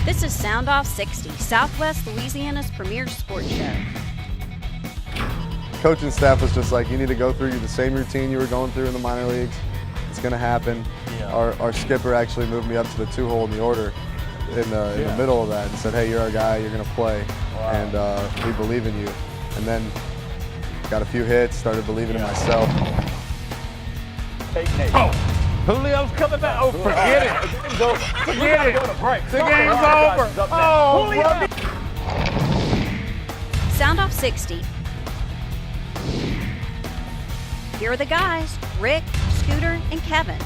This is Soundoff60, Southwest Louisiana's premier sports show. Coaching staff was just like, you need to go through the same routine you were going through in the minor leagues. It's going to happen. Yeah. Our skipper actually moved me up to the 2-hole in the order in the middle of that and said, hey, you're our guy, you're going to play, and we believe in you. And then got a few hits, started believing in myself. Julio's coming back. Oh, forget it. The game's over. Forget it. The game's over. Oh, Julio. Soundoff60. Here are the guys, Rick, Scooter, and Kevin.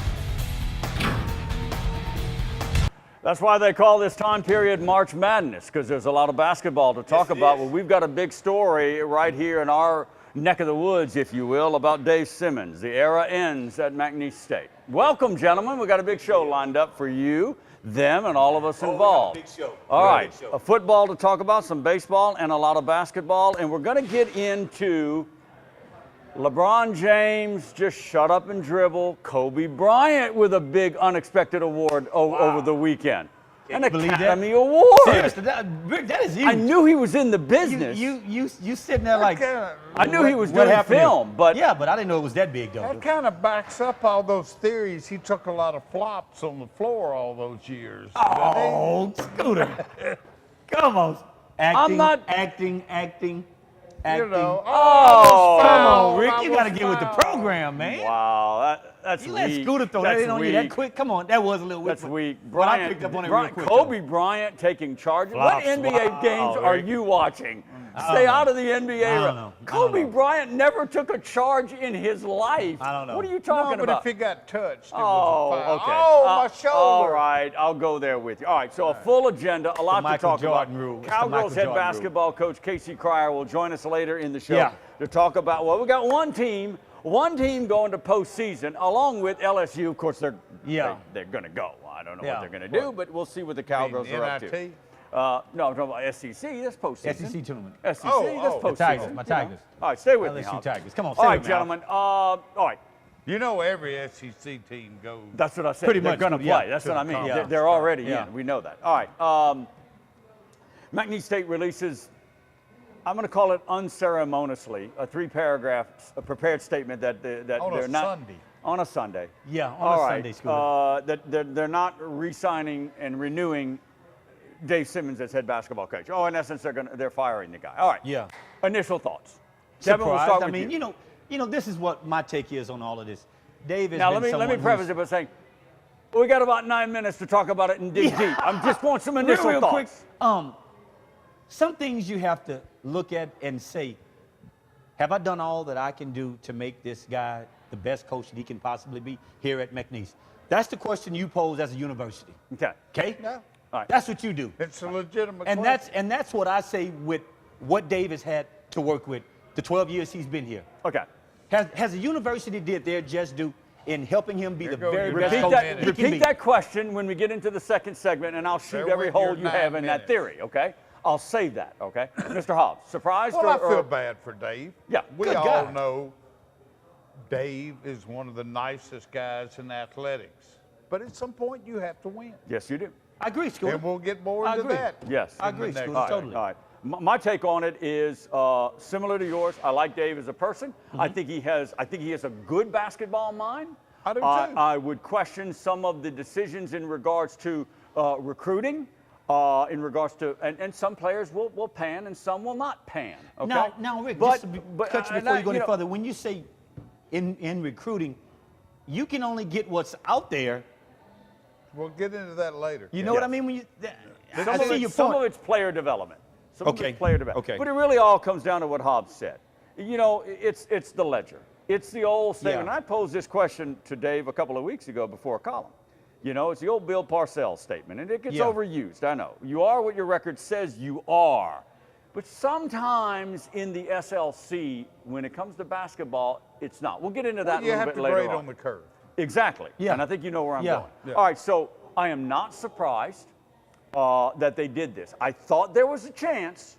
That's why they call this time period March Madness, because there's a lot of basketball to talk about. Well, we've got a big story right here in our neck of the woods, if you will, about Dave Simmons. The era ends at McNeese State. Welcome, gentlemen. We've got a big show lined up for you, them, and all of us involved. Big show. All right, a football to talk about, some baseball, and a lot of basketball. And we're going to get into LeBron James, just shut up and dribble. Kobe Bryant with a big unexpected award over the weekend. An Academy Award. Seriously, Rick, that is huge. I knew he was in the business. You sitting there like, I knew he was doing film, but yeah, but I didn't know it was that big though. That kind of backs up all those theories. He took a lot of flops on the floor all those years. Oh, Scooter. Come on. Acting, I'm not acting. You know, Come on, Rick. You got to get with the program, man. Wow, that's You weak. let Scooter throw that in on you that quick. Come on, that was a little weak. That's weak. But I picked up on it real quick. Kobe Bryant taking charges. Flops. What NBA games are you watching? Stay out of the NBA. I don't know. Kobe Bryant never took a charge in his life. I don't know. What are you talking but about? if he got touched, it Oh, was a foul. okay. Oh, my shoulder. All right, I'll go there with you. All right, so a full agenda, a lot to Michael talk Jordan about. rule. It's the Cowgirls Michael head Jordan basketball coach Kacie Cryer will join us later in the show Yeah. to talk about, well, we got one team going to postseason, along with LSU. Of course, they're going to go. I don't know what they're going to do, but we'll see what the Cowgirls are up to. NIT? No, I'm talking about SEC. That's postseason. SEC tournament. SEC, that's Oh, postseason. Tigers, my You know. Tigers. All right, stay with me, LSU Hobbs. Tigers. Come on, All stay right, with me, Hobbs. gentlemen. All right. You know every SEC team goes. That's what I said. Pretty They're much, going to play. yeah. That's To what I the mean. conference. They're already Yeah. in. We know that. All right. McNeese State releases, I'm going to call it unceremoniously, a 3-paragraph prepared statement that they're not Sunday. on a Sunday. Yeah, on All a right. Sunday, Scooter. That they're not re-signing and renewing Dave Simmons as head basketball coach. Oh, in essence, they're firing the guy. All right. Yeah. Initial thoughts. Kevin, we'll Surprised. start I with mean, you know, this is what my take is on all of this. Dave has Now, been let me someone preface it by saying, we got about 9 minutes to talk about it and dig deep. I just want some initial real quick. thoughts. Some things you have to look at and say, have I done all that I can do to make this guy the best coach that he can possibly be here at McNeese? That's the question you pose as a university. Okay. Okay? Yeah. All right. That's what you do. It's a legitimate And question. that's what I say with what Dave has had to work with the 12 years he's been here. Okay. Has the university did their just due in helping him be the go very your best nine coach minutes. he can Repeat be? that question when we get into the second segment, and I'll shoot There every went your hole you have 9 in that minutes. theory, okay? I'll save that, okay? Mr. Hobbs, surprised Well, I or feel bad for Dave. Yeah, We good all guy. know Dave is one of the nicest guys in athletics. But at some point, you have to win. Yes, you do. I agree, Scooter. And we'll get more I into agree. that. Yes. I agree, next Scooter, All right, totally. all right. My take on it is similar to yours. I like Dave as a person. I think he has a good basketball mind. I do too. I would question some of the decisions in regards to recruiting, in regards to, and some players will pan and some will not pan. Okay? Now, Rick, But- just to but cut you I- before you go any know- further, when you say in recruiting, you can only get what's out there. We'll get into that later. You know what I Yes. mean? When you, Some I of see it- your some point. of it's player development. Some of Okay. it's player development. Okay. But it really all comes down to what Hobbs said. You know, it's the ledger. It's the old statement. Yeah. I posed this question to Dave a couple of weeks ago before a column. You know, it's the old Bill Parcells statement, and it gets Yeah. overused. I know. You are what your record says you are. But sometimes in the SLC, when it comes to basketball, it's not. We'll get into that You a have little to bit later grade on. on the curve. Exactly. Yeah. And I think you know where I'm Yeah. going. Yeah. All right, so I am not surprised that they did this. I thought there was a chance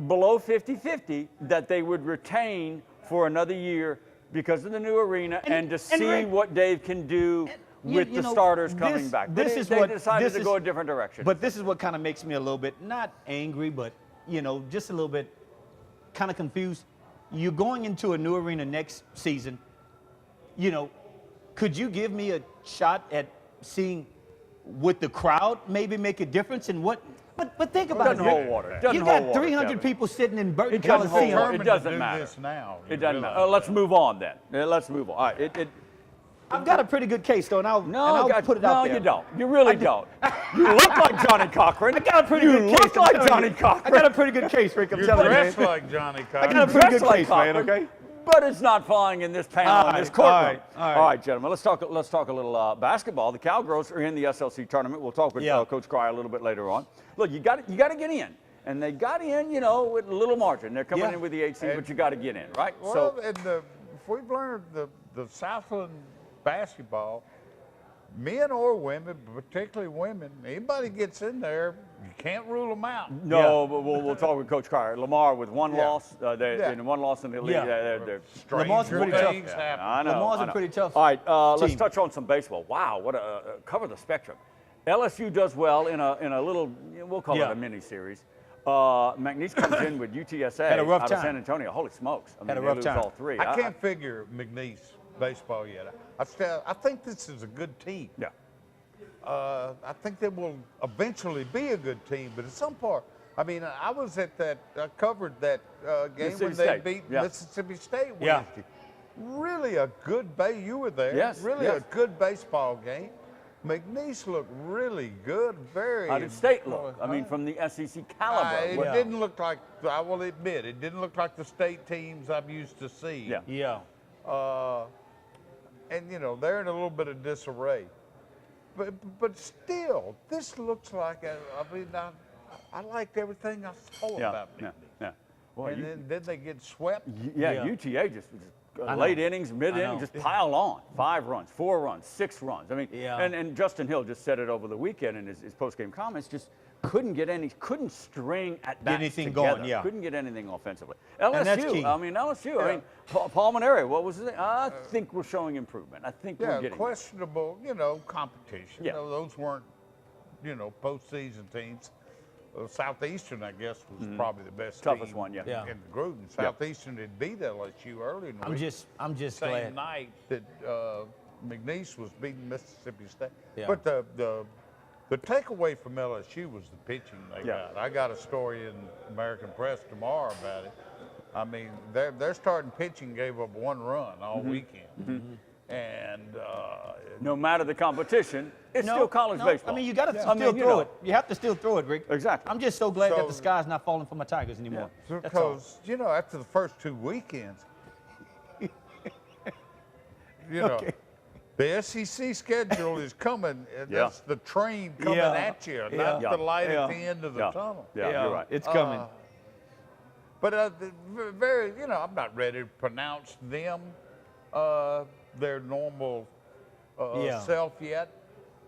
below 50-50 that they would retain for another year because of the new arena and to see Rick- what Dave can do with you the know, starters coming back. But This is they what decided this to is- go a different direction. But this is what kind of makes me a little bit not angry, but just a little bit kind of confused. You're going into a new arena next season. Could you give me a shot at seeing with the crowd maybe make a difference in what? But think about doesn't it. hold water. It doesn't You hold got water, 300 Kevin. people sitting in Burton It doesn't hold Coliseum. water. It doesn't do matter. this now. It doesn't matter. Let's move on then. Let's move on. All right. I've got a pretty good case, though, and I'll God, put it out there. No, you don't. You really don't. You look like Johnny Cochran. I got a pretty good case. You look I'm like telling Johnny you. Cochran. I got a pretty good case, Rick. I'm You're telling you. dressed man. like Johnny I Cochran. got a pretty Dressed good like case, man. Cochran, Okay. But it's not flying in this panel, in this courtroom. all right. Gentlemen, let's talk a little basketball. The Cowgirls are in the SLC tournament. We'll talk with Coach Cryer a little bit later on. Look, you got to get in. And they got in, with a little margin. They're coming in with the 8 seed, but you got to get in, right? Well, if we've learned the Southland basketball, men or women, particularly women, anybody gets in there, you can't rule them out. No, but we'll talk with Coach Cryer. Lamar with one loss, Yeah. one loss in the league. They're Lamar's Stranger pretty tough. things happen. I know. Lamar's I a know. pretty tough All right, let's team. touch on some baseball. Wow, what a cover the spectrum. LSU does well in a little, we'll call it a mini series. McNeese comes in with UTSA Had a rough out of time. San Antonio. Holy smokes! Had a they rough lose time. all three. I can't figure McNeese baseball yet. I think this is a good team. Yeah. I think they will eventually be a good team, but at some part, I was at that, I covered that game when Mississippi they State. beat Yeah. Mississippi State Yeah. Wednesday. Really a good you were there. Yes, Really yes. a good baseball game. McNeese looked really good, very. How did State look? I mean, from the SEC caliber. It didn't look like, I will admit, it didn't look like the state teams I'm used to seeing. Yeah. Yeah. And they're in a little bit of disarray. But still, this looks like I liked everything I saw about McNeese. Yeah. Well, And then they get swept. UTA just late innings, mid innings, just pile on. 5 runs, 4 runs, 6 runs. I mean, and Justin Hill just said it over the weekend in his post-game comments. Just couldn't string at that anything together. going, yeah. Couldn't get anything offensively. And that's LSU, key. LSU. Paul Maneri, what was it? I think we're showing improvement. I think we're getting questionable, competition. Yeah. Those weren't, postseason teams. Southeastern, I guess, was probably the best Toughest team one, yeah. in the group. And Southeastern had beat LSU early in the week. I'm just Same glad. night that McNeese was beating Mississippi State. Yeah. But the takeaway from LSU was the pitching they Yeah. got. I got a story in American Press tomorrow about it. I mean, their starting pitching gave up 1 run all weekend. And no matter the competition, it's still college baseball. I mean, you got to still throw it. You have to still throw it, Rick. Exactly. I'm just so glad that So- the sky's not falling for my Tigers anymore. That's all. because, after the first 2 weekends, Okay. the SEC schedule is coming. And that's the train coming at you, not the light at the end of the tunnel. Yeah, you're right. It's coming. But very, I'm not ready to pronounce them their normal self yet,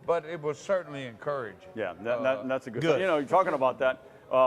but it was certainly encouraging. Yeah, that's a good. Good. You're talking about that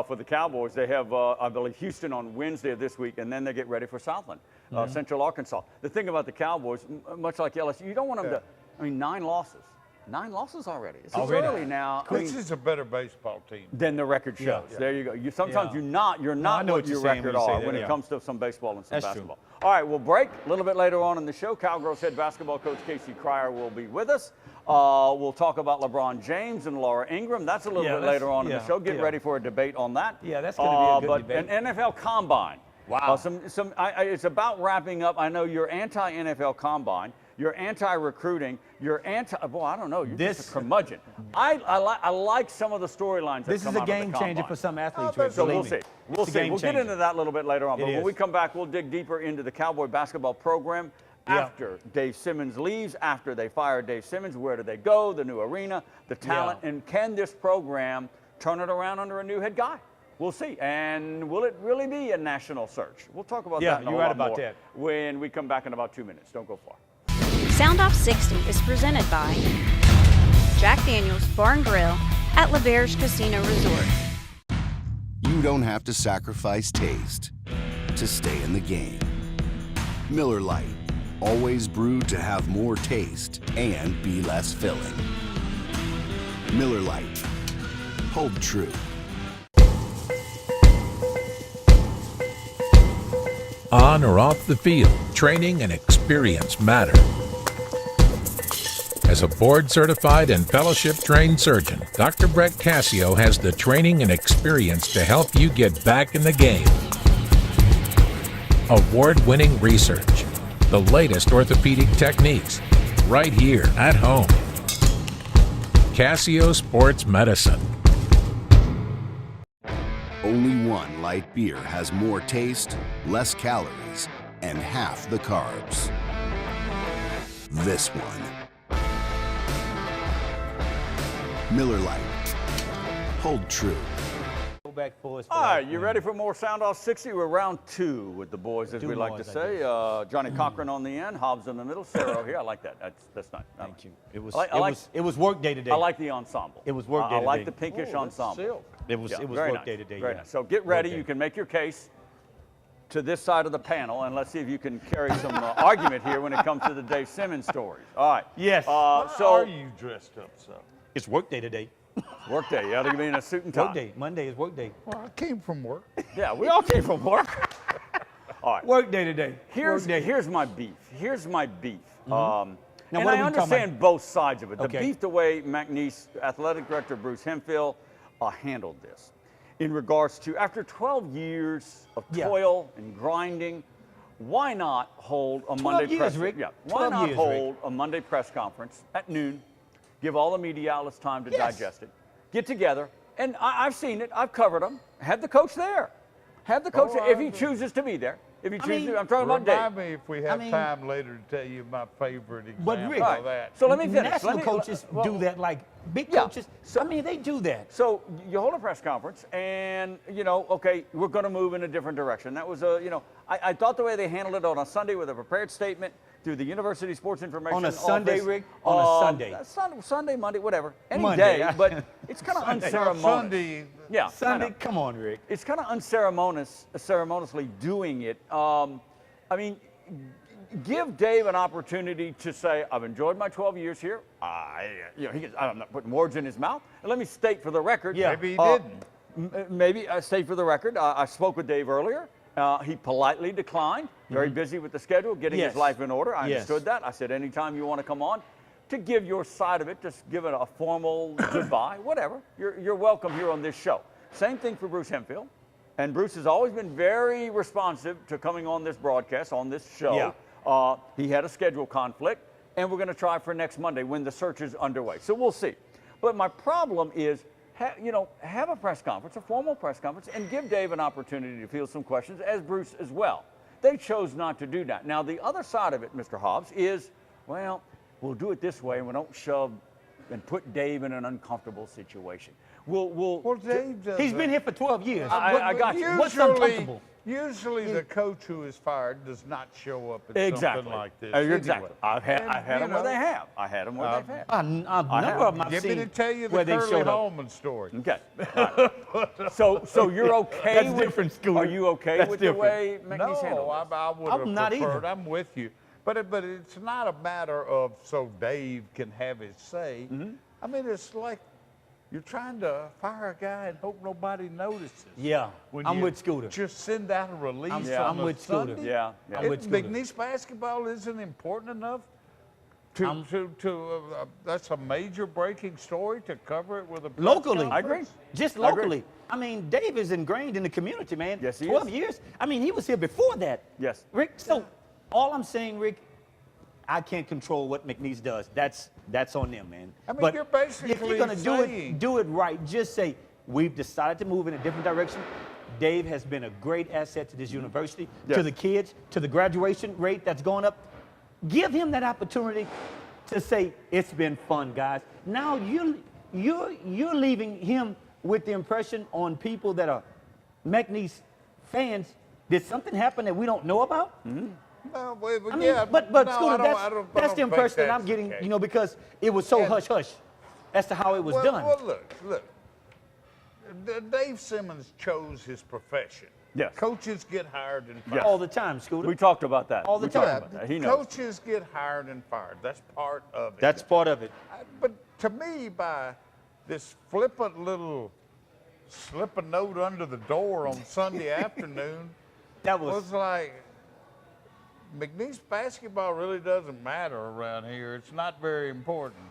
for the Cowboys. They have, I believe, Houston on Wednesday of this week, and then they get ready for Southland, Central Arkansas. The thing about the Cowboys, much like LSU, you don't want them to. I mean, 9 losses. 9 losses already. It's early now. This is a better baseball team. Than the record shows. There you go. Sometimes you're not I know what what your you're saying record when you say are that, when it yeah. comes to some baseball and some That's basketball. true. All right, we'll break a little bit later on in the show. Cowgirls head basketball coach Kacie Cryer will be with us. We'll talk about LeBron James and Laura Ingram. That's a little bit later on in the show. Get ready for a debate on that. Yeah, that's going to be a good but debate. an NFL Combine. Wow. It's about wrapping up. I know you're anti-NFL Combine. You're anti-recruiting. You're boy, I don't know. You're just a curmudgeon. I like some of the storylines that This come is a out of the game changer Combine. for some athletes, Oh, Rick. So believe we'll me. see. We'll It's a see. game We'll get changer. into that a little bit later on. But It when we is. come back, we'll dig deeper into the Cowboy basketball program after Dave Simmons leaves, after they fire Dave Simmons. Where do they go? The new arena, the talent, and can this program turn it around under a new head guy? We'll see. And will it really be a national search? We'll talk about that and a you're right lot about more that. when we come back in about 2 minutes. Don't go far. Soundoff60 is presented by Jack Daniel's Bar and Grill at LaVerge Casino Resort. You don't have to sacrifice taste to stay in the game. Miller Lite, always brewed to have more taste and be less filling. Miller Lite. Hold true. On or off the field, training and experience matter. As a board-certified and fellowship-trained surgeon, Dr. Brett Kacie has the training and experience to help you get back in the game. Award-winning research, the latest orthopedic techniques, right here at home. Kacie Sports Medicine. Only one light beer has more taste, less calories, and half the carbs. This one. Miller Lite. Hold true. Go back for us. All right, you ready for more Soundoff60? We're round 2 with the boys, as we like to say. Johnny Cochran on the end, Hobbs in the middle, Cero here. I like that. That's nice. Thank you. It was work day today. I like the ensemble. It was work day today. I like the pinkish ensemble. It was very work nice. day today. Very yeah. nice. So get ready. You can make your case to this side of the panel, and let's see if you can carry some argument here when it comes to the Dave Simmons stories. All right. Yes. Why are you dressed up so? It's work day today. Work day. You ought to be in a suit and tie. Work day. Monday is work day. Well, I came from work. Yeah, we all came from work. All right. Work day today. Here's my beef. Now, And what I are we talking understand about? both sides of it. The Okay. beef, the way McNeese, athletic director Bruce Hemphill, handled this. In regards to, after 12 years of toil and grinding, why not hold a Monday press? Rick. Yeah. Why 12 not years, hold a Monday press conference at noon? Give all the media outlets time to digest it. Get together, and I've seen it. I've covered them. Have the coach there. Have the coach there if he chooses to be there. If he chooses, I'm talking about Dave. Remind me if we have time later to tell you my favorite example But Rick, of that. So let me finish. National coaches do that, like big coaches. So- I mean, they do that. So you hold a press conference, and okay, we're going to move in a different direction. That was I thought the way they handled it on a Sunday with a prepared statement through the University Sports Information On a Office. Sunday, Rick? On a Sunday. Sunday, Monday, whatever, any Monday. day. But it's kind of unceremonious. Sunday, Yeah, Sunday, I know. come on, Rick. It's kind of unceremoniously doing it. I mean, give Dave an opportunity to say, I've enjoyed my 12 years here. I'm not putting words in his mouth. And let me state for the record. Yeah. maybe he didn't. Maybe I state for the record. I spoke with Dave earlier. He politely declined. Very busy with the schedule, getting his Yes. life in order. I Yes. understood that. I said, anytime you want to come on to give your side of it, just give it a formal goodbye, whatever. You're welcome here on this show. Same thing for Bruce Hemphill. And Bruce has always been very responsive to coming on this broadcast, on this show. Yeah. He had a schedule conflict, and we're going to try for next Monday when the search is underway. So we'll see. But my problem is, have a press conference, a formal press conference, and give Dave an opportunity to field some questions, as Bruce as well. They chose not to do that. Now, the other side of it, Mr. Hobbs, is, well, we'll do it this way, and we don't shove and put Dave in an uncomfortable situation. Well, Dave does He's been here for 12 years. I got you. What's uncomfortable? Usually the coach who is fired does not show up at Exactly. something like this. Exactly. Anyway. I've had them where they have. I had them where they've had. A number of them I've Get me seen to tell you the where they Curly showed up. Holman story. Okay. All right. So you're okay That's with different, Scooter. Are you okay That's with different. the way McNeese No, handled this? I would have I'm not preferred. either. I'm with you. But it's not a matter of so Dave can have his say. I mean, it's like you're trying to fire a guy and hope nobody notices. Yeah, When I'm you with Scooter. Just send out a release I'm on with a Scooter. Sunday. Yeah. I'm with Scooter. McNeese basketball isn't important enough that's a major breaking story to cover it with a press Locally. I agree. conference? Just I agree. locally. I mean, Dave is ingrained in the community, man. Yes, he 12 is. years. I mean, he was here before that. Yes. Rick, so all I'm saying, Rick, I can't control what McNeese does. That's on them, man. I mean, but you're basically if you're gonna saying- do it right. Just say we've decided to move in a different direction. Dave has been a great asset to this university, Yes. to the kids, to the graduation rate that's going up. Give him that opportunity to say it's been fun, guys. Now you're leaving him with the impression on people that are McNeese fans. Did something happen that we don't know about? Well, I mean, yeah, but no, Scooter, I don't that's the think impression that I'm that's getting, the case. you know, because it was so And- hush hush as to how it was well, done. Well, look. Dave Simmons chose his profession. Yes. Coaches get hired and fired. Yes. All the time, Scooter. We talked about that. All the We talked time. about that. He knows. Coaches get hired and fired. That's part of it. That's part of it. But to me, by this flippant little slip a note under the door on Sunday afternoon, That was like, McNeese basketball really doesn't matter around here. It's not very important.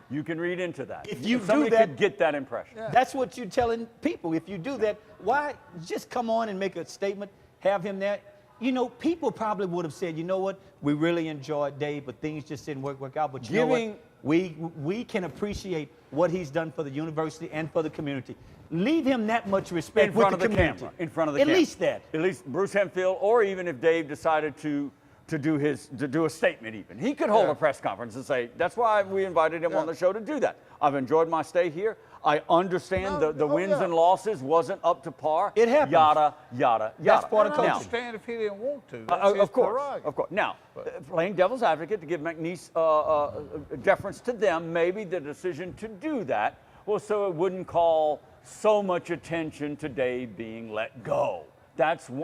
You can read into that. If you do Somebody that- could get that impression. That's what you're telling people. If you do that, why just come on and make a statement, have him there? You know, people probably would have said, you know what, we really enjoyed Dave, but things just didn't work out. But you know what? We can appreciate what he's done for the university and for the community. Leave him that much respect In front with of the community. camera. In front of the At camera. least that. At least Bruce Hempfield, or even if Dave decided to do a statement even. He could hold a press conference and say, that's why we invited him on the show to do that. I've enjoyed my stay here. I understand the wins and losses wasn't up to par. It happens. Yada, yada, yada. That's part of I coaching. understand if he didn't want to. That's his Of course, prerogative. of course. Now, playing devil's advocate to give McNeese deference to them, maybe the decision to do that was so it wouldn't call so much attention to Dave being let go.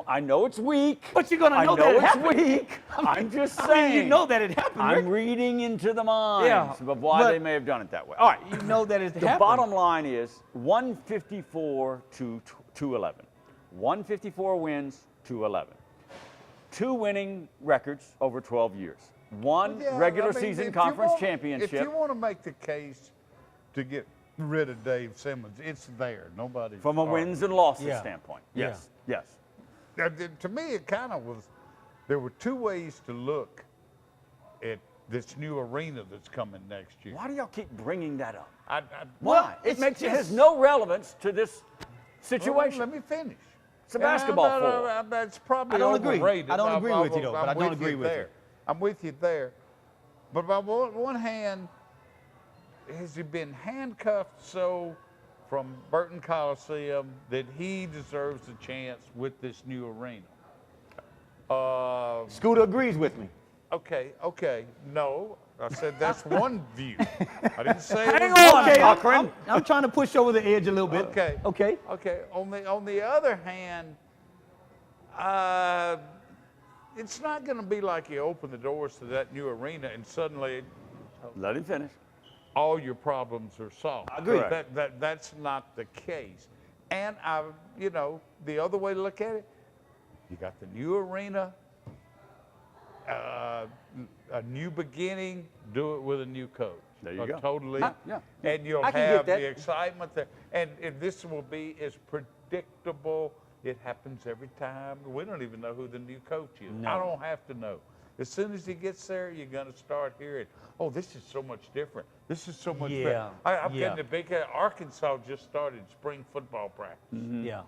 I know it's weak. But you're gonna know that it it's happened. weak. I'm just saying. I mean, you know that it happened, I'm Rick. reading into the minds Yeah, of why but- they may have done it that way. All right. You know that it The happened. bottom line is 154 to 211. 154 wins, 211. 2 winning records over 12 years. One Yeah, regular I mean, season if you conference want- championship. If you want to make the case to get rid of Dave Simmons, it's there. Nobody's from a arguing. wins and losses Yeah. standpoint. Yeah. Yes, yes. To me, it kind of was, there were 2 ways to look at this new arena that's coming next year. Why do y'all keep bringing that up? I, Why? It has no relevance to this situation. Let me finish. It's a basketball floor. That's probably I don't agree. overrated. I don't agree with you, though, but I don't with agree with you. there. I'm with you there. But on one hand, has he been handcuffed so from Burton Coliseum that he deserves a chance with this new arena? Scooter agrees with me. Okay. No, I said that's one view. I didn't say it Hang was on, one. Cochran. I'm trying to push over the edge a little bit. Okay. Okay. On the other hand, it's not going to be like you open the doors to that new arena and suddenly Let him finish. all your problems are solved. I agree. That's not the case. And the other way to look at it, you got the new arena, a new beginning. Do it with a new coach. There you go. Totally. Yeah. And you'll I can get have that. the excitement there. And this will be as predictable. It happens every time. We don't even know who the new coach is. No. I don't have to know. As soon as he gets there, you're going to start hearing, oh, this is so much different. This is so much better. I'm yeah. getting a big head. Arkansas just started spring football practice. Yeah.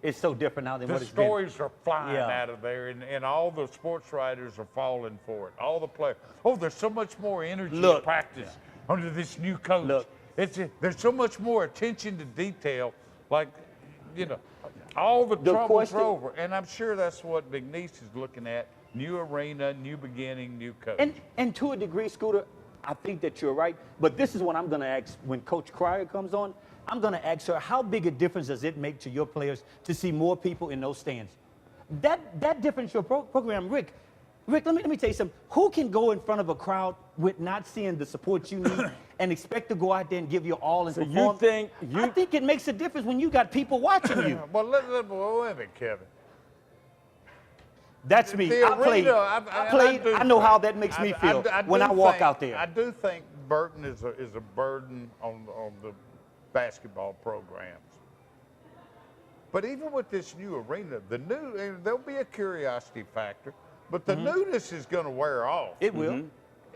It's so different now than The what it's been. stories are flying Yeah. out of there, and all the sports writers are falling for it. All the players. Oh, there's so much more energy in Look. practice under this new coach. Look. There's so much more attention to detail. Like, all the troubles question- are over. And I'm sure that's what McNeese is looking at. New arena, new beginning, new coach. And to a degree, Scooter, I think that you're right. But this is what I'm going to ask when Coach Cryer comes on. I'm going to ask her, how big a difference does it make to your players to see more people in those stands? That difference your program, Rick, let me tell you something. Who can go in front of a crowd with not seeing the support you need and expect to go out there and give your all and So perform? you I think it makes a difference when you got people watching you. Well, wait a minute, Kevin. That's me. The I played. arena, I played. I know how that makes me feel when I walk out there. I do think Burton is a burden on the basketball programs. But even with this new arena, and there'll be a curiosity factor, but the newness is going to wear off. It will.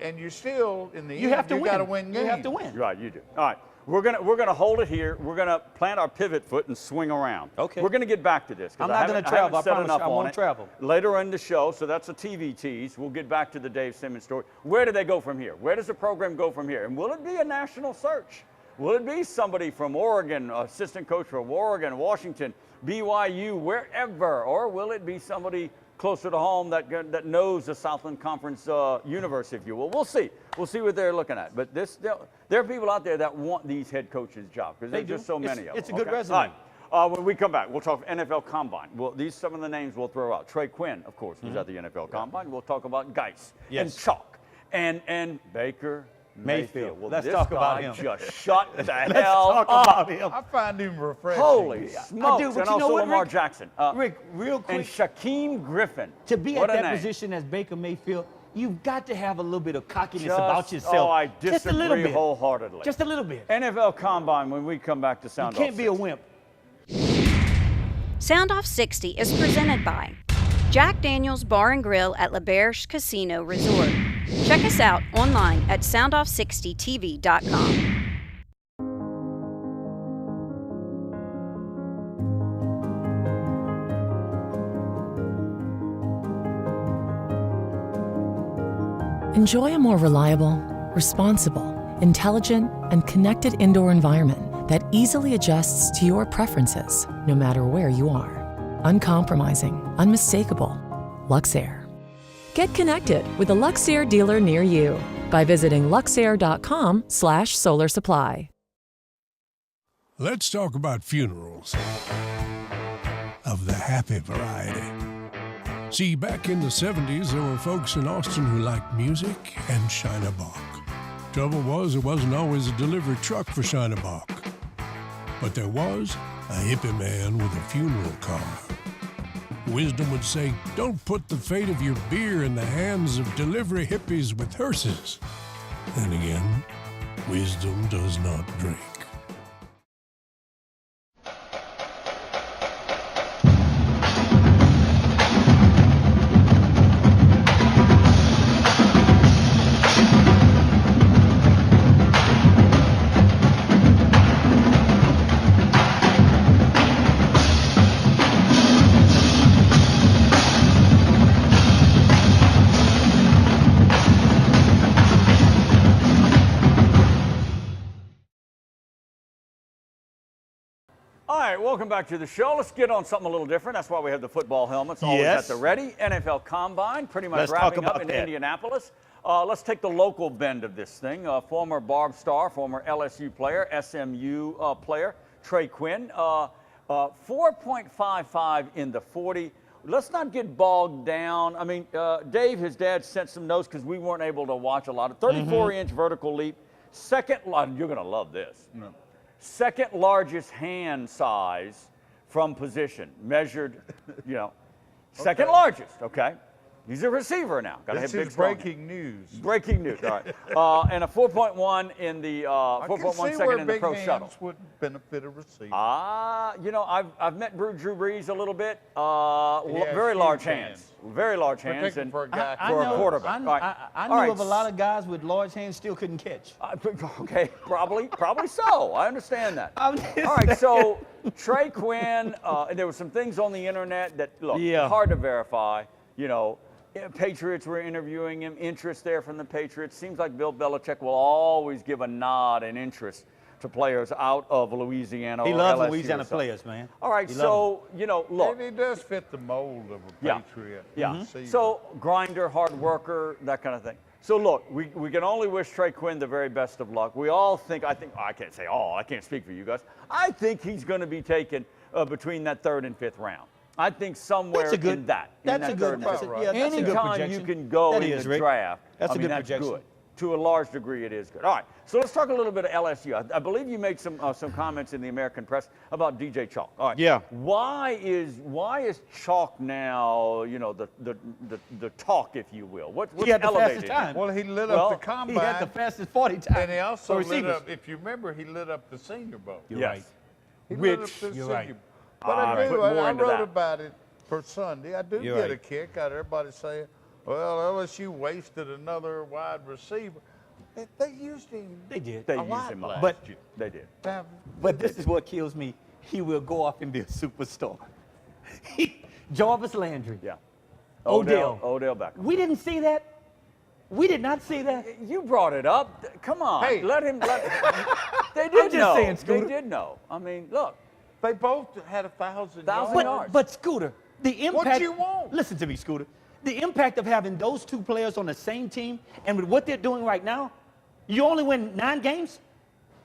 And you're still in the You end, have to you win. got to win games. You have to win. Right, you do. All right. We're gonna hold it here. We're gonna plant our pivot foot and swing around. Okay. We're gonna get back to this. 'Cause I'm not gonna travel. I haven't said promise enough I on won't it. travel. Later in the show, so that's a TV tease. We'll get back to the Dave Simmons story. Where do they go from here? Where does the program go from here? And will it be a national search? Will it be somebody from Oregon, assistant coach from Oregon, Washington, BYU, wherever, or will it be somebody closer to home that knows the Southland Conference universe, if you will? We'll see. We'll see what they're looking at. But there are people out there that want these head coaches' jobs because They there's just do. so many of them. It's a good okay? resume. All right. When we come back, we'll talk NFL Combine. These some of the names we'll throw out. Trey Quinn, of course, was at the NFL Combine. We'll talk about Geis and Chalk and Baker Mayfield. Well, Let's this talk guy about him. just shut the Let's hell talk up. about him. I find him refreshing. Holy smokes. I do, but and you know also what, Lamar Rick? Jackson. Rick, real quick. And Shaquem Griffin. To be What at a that name. position as Baker Mayfield, you've got to have a little bit of cockiness Just- about yourself. Oh, I Just a little disagree bit. wholeheartedly. Just a little bit. NFL Combine when we come back to Soundoff. You can't be a wimp. Soundoff60 is presented by Jack Daniels Bar and Grill at L'Auberge Casino Resort. Check us out online at soundoff60tv.com. Enjoy a more reliable, responsible, intelligent, and connected indoor environment that easily adjusts to your preferences, no matter where you are. Uncompromising, unmistakable. Luxair. Get connected with a Luxair dealer near you by visiting luxair.com/solar supply. Let's talk about funerals of the happy variety. See, back in the 70s, there were folks in Austin who liked music and Shinerbach. Trouble was, it wasn't always a delivery truck for Shinerbach. But there was a hippie man with a funeral car. Wisdom would say, don't put the fate of your beer in the hands of delivery hippies with hearses. Then again, wisdom does not drink. All right, welcome back to the show. Let's get on something a little different. That's why we have the football helmets always Yes. at the ready. NFL Combine, pretty much Let's talk wrapping up about in that. Indianapolis. Let's take the local bend of this thing. Former Barb Star, former LSU player, SMU player, Trey Quinn. 4.55 in the 40. Let's not get bogged down. I mean, Dave, his dad, sent some notes because we weren't able to watch a lot of 34-inch vertical leap. Second, you're going to love this. Second largest hand size from position, measured, second largest, okay? He's a receiver now. Got to have This big is strong breaking news. Breaking news, all right. And a 4.1 in the 4.1 second in the pro shuttle. Would benefit a receiver. I've met Drew Brees a little bit. has Very huge large hands. hands. Very large hands. Particularly And for a guy for a quarterback. I All knew right. of a lot of guys with large hands still couldn't catch. Okay, probably so. I understand that. I'm All just right, so Trey Quinn, there were some things on the internet that, look, hard to verify. Patriots were interviewing him, interest there from the Patriots. Seems like Bill Belichick will always give a nod and interest to players out of Louisiana He or loves LSU Louisiana or something. players, man. All right, He so, look. And he does fit the mold of a Yeah. Patriot. Yeah. receiver. So grinder, hard worker, that kind of thing. So look, we can only wish Trey Quinn the very best of luck. We all think, I can't say all, I can't speak for you guys. I think he's going to be taken between that third and fifth round. I think somewhere in that. That's a good. that's That's a- a, yeah, that's a good Anytime projection. you can go That in is, the Rick. draft, That's a good that's projection. good. To a large degree, it is good. All right, so let's talk a little bit of LSU. I believe you made some comments in the American press about DJ Chalk. All right. Yeah. Why is Chalk now, the talk, if you will? What's He had the elevated fastest time. Well, he lit Well, up the combine. He had the fastest 40 time. And he also for lit receivers. up, if you remember, he lit up the Senior Bowl. You're Yes. right. He Which, lit up the you're Senior right. Bowl. But All right. Put more I into wrote that. about it for Sunday. I do You're get right. a kick out of everybody saying, well, LSU wasted another wide receiver. They used him. They did. They a used lot him a lot. last But- year. They did. But this is what kills me. He will go off and be a superstar. Jarvis Landry. Yeah. Odell. Odell Beckham. We didn't see that. We did not see that. You brought it up. Come on. Hey. Let him. They did just know. saying, Scooter. They did know. I mean, look. They both had 1,000 1,000 yards. yards. But Scooter, the impact. What you want? Listen to me, Scooter. The impact of having those two players on the same team and with what they're doing right now, you only win 9 games.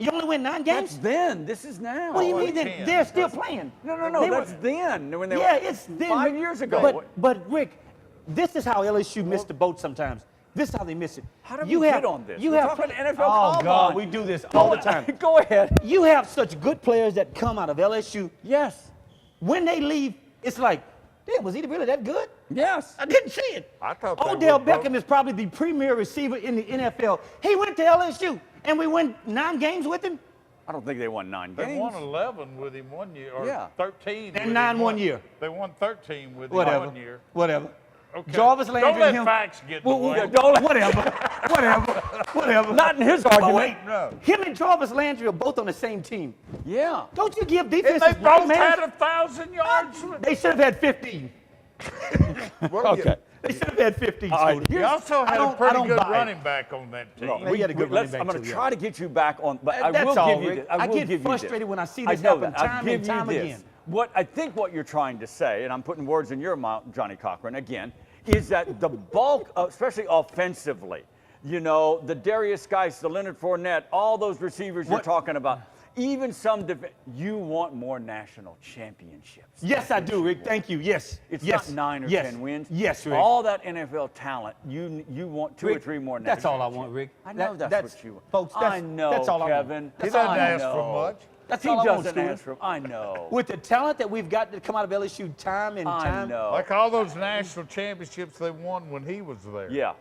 You only win 9 games? That's then. This is now. What do you mean? Ten. They're still playing. No. They That's were, then. When they yeah, were it's then. 5 years ago. But Rick, this is how LSU missed the boat sometimes. This is how they miss it. How do we get on this? You We're have talking NFL Oh Combine. God, we do this all the time. Go ahead. You have such good players that come out of LSU. Yes. When they leave, it's like, damn, was he really that good? Yes. I didn't see it. I thought they Odell were both- Beckham is probably the premier receiver in the NFL. He went to LSU, and we win 9 games with him. I don't think they won 9 They games. won 11 with him 1 year, or Yeah. 13. And with 9 him 1 year. They won 13 with him Whatever. 1 year. Whatever. Okay. Jarvis Landry Don't let and him. facts get in the way. Whatever. Not in his But argument. wait, No. him and Jarvis Landry are both on the same team. Yeah. Don't you give And defenses they both man? had 1,000 yards. They should have had 15. Well, Okay. They should have had 15. All right, Scooter. You also I had a don't- I pretty don't good buy it. running back on that team. Yeah, he had a good running back I'm going too, to yeah. try to get you back on, but I That's will all, give you Rick. this. I will get give you this. frustrated when I see this know happen that. I'll time give and you time this. again. What I think what you're trying to say, and I'm putting words in your mouth, Johnny Cochran, again, is that the bulk, especially offensively, you know, the Darius Geis, the Leonard Fournette, all those receivers you're talking about, even some, you want more national championships. Yes, I do, Rick. Thank you. Yes. It's yes. not 9 or yes. 10 wins. Yes, Rick. All that NFL talent, you want 2 or Rick, 3 more national That's all I want, Rick. I know that's what you want. Folks, I know, that's all I want. Kevin. He doesn't I ask for know. much. That's He all I want, doesn't Scooter. ask for. I know. With the talent that we've got to come out of LSU time and I time. know. Like all those national championships they won when he was there. Yeah.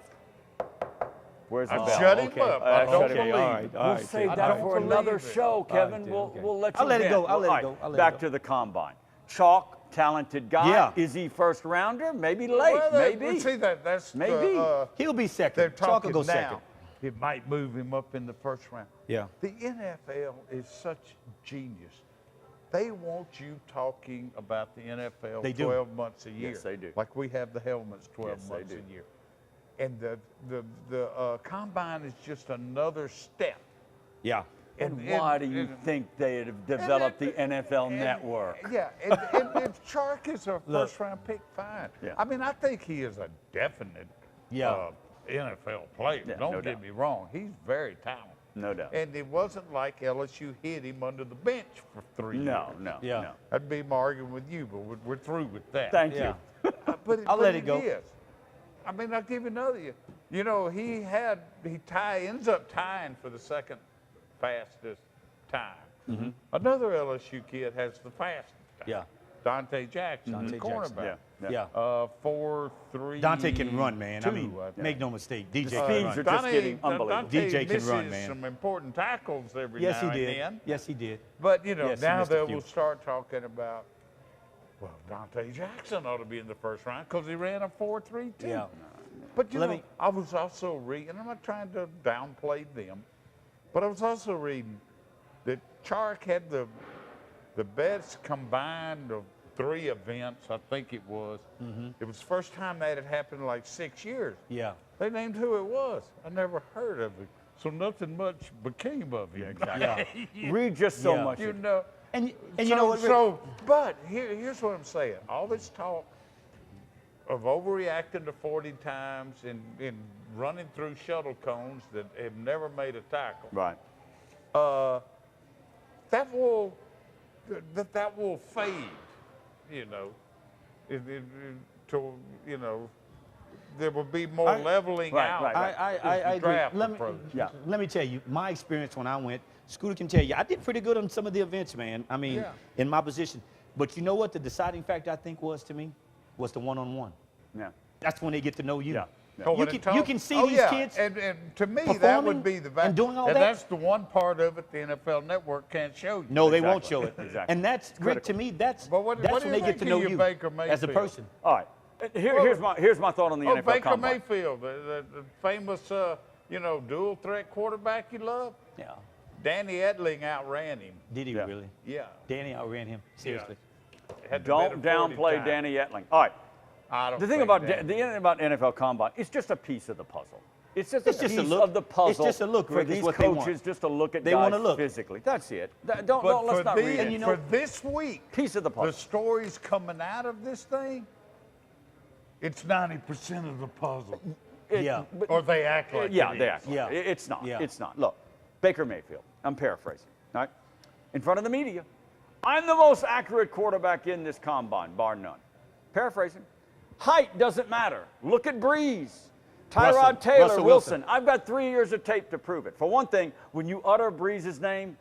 Where's the I bell? shut him Okay. up. I don't shut him. believe all it. right, all We'll right. save I that don't for believe another it. show, Kevin. okay. We'll let you I'll let it vent. go. I'll let it All right, go. I'll let back it go. to the combine. Chalk, talented guy. Yeah. Is he first rounder? Maybe late. Well, Maybe. See, that's Maybe. He'll be second. They're Chalk will talking go now. second. It might move him up in the first round. Yeah. The NFL is such genius. They want you talking about the NFL They do. 12 months a year. Yes, they do. Like we have the helmets 12 Yes, they months do. a year. And the combine is just another step. Yeah. And why do you think they have developed the NFL Network? Yeah, and if Chark is a Look. first-round pick, fine. Yeah. I mean, I think he is a definite Yeah. NFL player. Yeah, Don't no get doubt. me wrong. He's very talented. No doubt. And it wasn't like LSU hit him under the bench for 3 years. No. Yeah. No. I'd be arguing with you, but we're through with that. Thank Yeah. you. But I'll but let it go. is. I mean, I'll give you another. You know, he ends up tying for the second fastest time. Mm-hmm. Another LSU kid has the fastest time. Yeah. Dante Jackson, the Dante Jackson. cornerback. Yeah. 4.3. Dante can run, man. I 2, mean, think. make no mistake. DJ The can speeds run. are just getting unbelievable. Dante DJ can run, misses man. some important tackles every Yes, now he and did. then. Yes, he did. But, you know, Yes, he now missed a they few. will start talking about, well, Dante Jackson ought to be in the first round because he ran a 4.32. Yeah. But, you Let know, me- I was also reading, and I'm not trying to downplay them, but I was also reading that Chark had the best combined of 3 events, I think it was. It was the first time that had happened in like 6 years. Yeah. They named who it was. I never heard of him. So nothing much became of him. Yeah. Read just so Yeah. much. You know. And you know what, Rick? But here's what I'm saying. All this talk of overreacting to 40 times and running through shuttle cones that have never made a tackle. Right. That will fade, you know. There will be more leveling Right, out. right, right. I as the agree. draft Let me, approaches. Yeah. let me tell you, my experience when I went, Scooter can tell you, I did pretty good on some of the events, man. I mean, Yeah. in my position. But you know what the deciding factor I think was to me? Was the one-on-one. Yeah. That's when they get to know you. Yeah. You can see these kids And to me, that performing would be the and doing all and that. that's the one part of it the NFL Network can't show you. No, they won't Exactly. show it. Exactly. And that's, Rick, to me, that's But what that's do when you they get to think know of your you Baker as a Mayfield? person. All right. Here's my thought on the NFL Baker Combine. Mayfield, the famous, dual threat quarterback you love. Yeah. Danny Etling outran him. Did he Yeah. really? Yeah. Danny outran him. Seriously. Had the Don't better 40 downplay time. Danny Etling. All right. I don't The thing think about that. the thing about NFL Combine, it's just a piece of the puzzle. It's just It's a just a piece look. of the puzzle. It's just a look, for Rick, is these what they want. coaches just to look at They guys wanna look. physically. That's it. But Let's for, not read the, it. for this week, Piece of the puzzle. the stories coming out of this thing, it's 90% of the puzzle. Yeah. But- Or they act like yeah, it they is. act like Yeah. it. It's not. Yeah. It's not. Look, Baker Mayfield. I'm paraphrasing, all right? In front of the media, I'm the most accurate quarterback in this combine, bar none. Paraphrasing. Height doesn't matter. Look at Breeze, Tyrod Taylor, Russell Wilson. I've got 3 years of tape to prove it. For one thing, when you utter Breeze's name,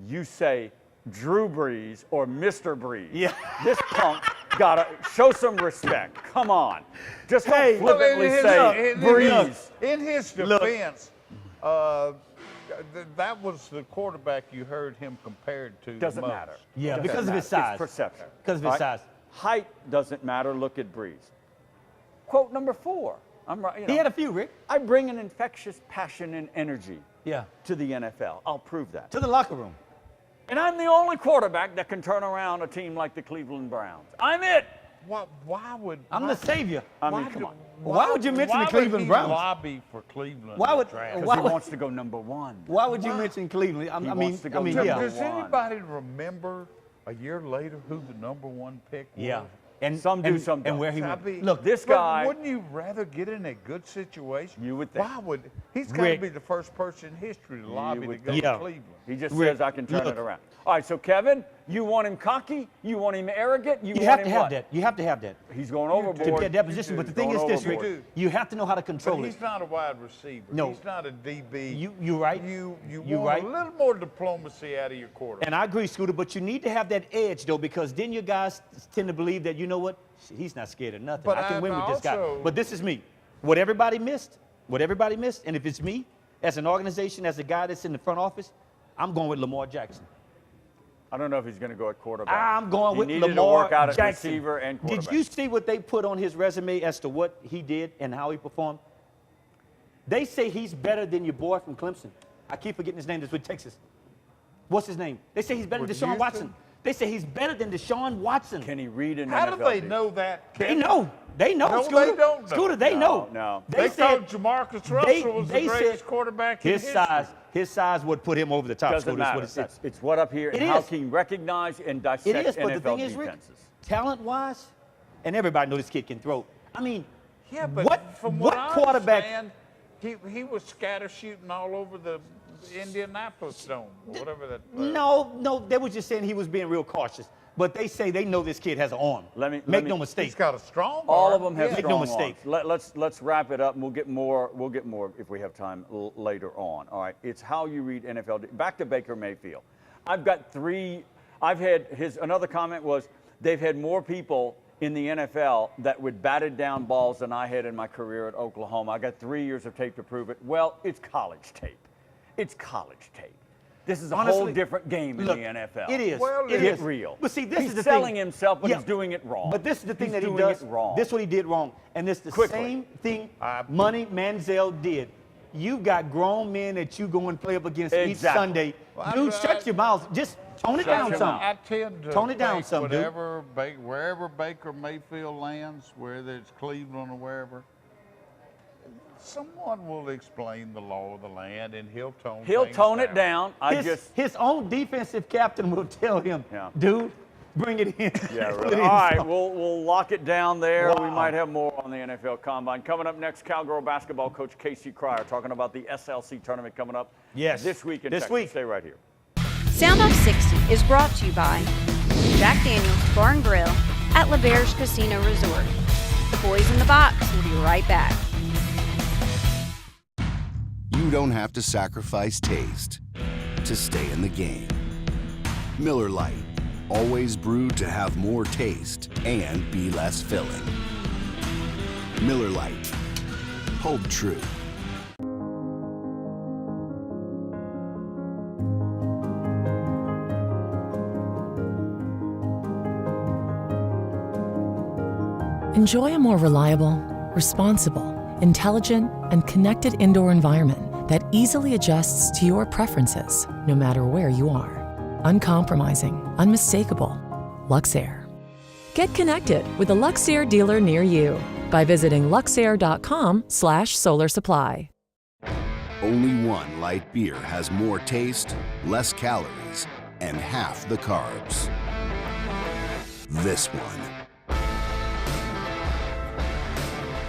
you say Drew Brees or Mr. Breeze. Yeah. This punk gotta show some respect. Come on. Just don't flippantly say Breeze. In his defense, that was the quarterback you heard him compared to. Doesn't the most. matter. Yeah, Doesn't because of his matter. size. It's perception. Because of his All right? size. Height doesn't matter. Look at Breeze. Quote number 4. I'm right. You know, He had a few, Rick. I bring an infectious passion and energy Yeah. to the NFL. I'll prove that. To the locker room. And I'm the only quarterback that can turn around a team like the Cleveland Browns. I'm it. Why would I'm the savior. I mean, come on. Why would you mention the why Cleveland would he Browns? lobby for Cleveland? Why in the would- draft? Because Why he would- wants to go number 1. Why would you mention Cleveland? I mean, wants to go yeah. number Does one. anybody remember a year later who the #1 pick was? Yeah. And Some do, some and don't. where he I went. mean, Look, this but guy- Wouldn't you rather get in a good situation? You would think. Why would he's got to Rick. be the first person in history to lobby to would go think. to Yeah. Cleveland? He just Rick, says I can turn look. it around. All right, so Kevin, you want him cocky? You want him arrogant? You you want have him to have what? that. You have to have that. He's going To overboard. get that position. But the thing is Going this, Rick. overboard. You have to know how to But control it. he's not a wide receiver. No. He's not a DB. You're right. You You're want right. a little more diplomacy out of your quarterback. And I agree, Scooter, but you need to have that edge, though, because then your guys tend to believe that, you know what, he's not scared of nothing. But I can win with this guy. also- But this is me. What everybody missed, and if it's me, as an organization, as a guy that's in the front office, I'm going with Lamar Jackson. I don't know if he's going to go at quarterback. I'm going he with needed Lamar to work out at Jackson. receiver and quarterback. Did you see what they put on his resume as to what he did and how he performed? They say he's better than your boy from Clemson. I keep forgetting his name. That's with Texas. What's his name? They say he's better than With Deshaun Houston? Watson. They say he's better than Deshaun Watson. Can he read an How NFL do they defense? know that? They Kevin? know. They know, No, Scooter. they don't know. Scooter, they know. No. They said thought Jamarcus Russell was the greatest quarterback in his history. His size would put him over the top, Doesn't Scooter, is matter. what it said. It's what up here It and how is. can you recognize and dissect It is, but NFL the thing is, Rick, defenses. talent-wise, and everybody knows this kid can throw. I mean, Yeah, but from what I quarterback? understand, he was scatter shooting all over the Indianapolis Dome, or whatever that. No, they were just saying he was being real cautious. But they say they know this kid has an arm. Make no He's mistake. got a strong All arm. of them have Make strong no mistake. arms. Let's wrap it up, and we'll get more. We'll get more if we have time later on. All right, it's how you read NFL. Back to Baker Mayfield. I've got 3. I've had another comment was they've had more people in the NFL that would batted down balls than I had in my career at Oklahoma. I got 3 years of tape to prove it. Well, it's college tape. It's college tape. This is a whole Honestly, different game in look, the NFL. It is. Well, it Get is real. But see, this he's is the selling thing. himself, but Yeah. he's doing it wrong. But this is the thing He's that he doing does. it wrong. This is what he did wrong. And this the Quickly. same thing Money Manziel did. You've got grown men that you go and play up against each Exactly. Sunday. Well, Dude, I- shut your mouth. Just tone it down your some. mouth. I tend to Tone it down think some, dude. wherever Baker Mayfield lands, whether it's Cleveland or wherever, someone will explain the law of the land, and he'll tone it down. His own defensive captain will tell him, Yeah. dude, bring it in. Yeah, Put really. it All in right, some. we'll lock it down there. We Wow. might have more on the NFL Combine. Coming up next, Cowgirl basketball coach Kacie Cryer talking about the SLC tournament coming up Yes. this week in This Texas. week. Stay right here. Soundoff60 is brought to you by Jack Daniel's Bar and Grill at LaVerge Casino Resort. The boys in the box will be right back. You don't have to sacrifice taste to stay in the game. Miller Lite, always brewed to have more taste and be less filling. Miller Lite, hold true. Enjoy a more reliable, responsible, intelligent, and connected indoor environment that easily adjusts to your preferences, no matter where you are. Uncompromising, unmistakable. Luxair. Get connected with a Luxair dealer near you by visiting luxair.com/solar supply. Only one light beer has more taste, less calories, and half the carbs. This one.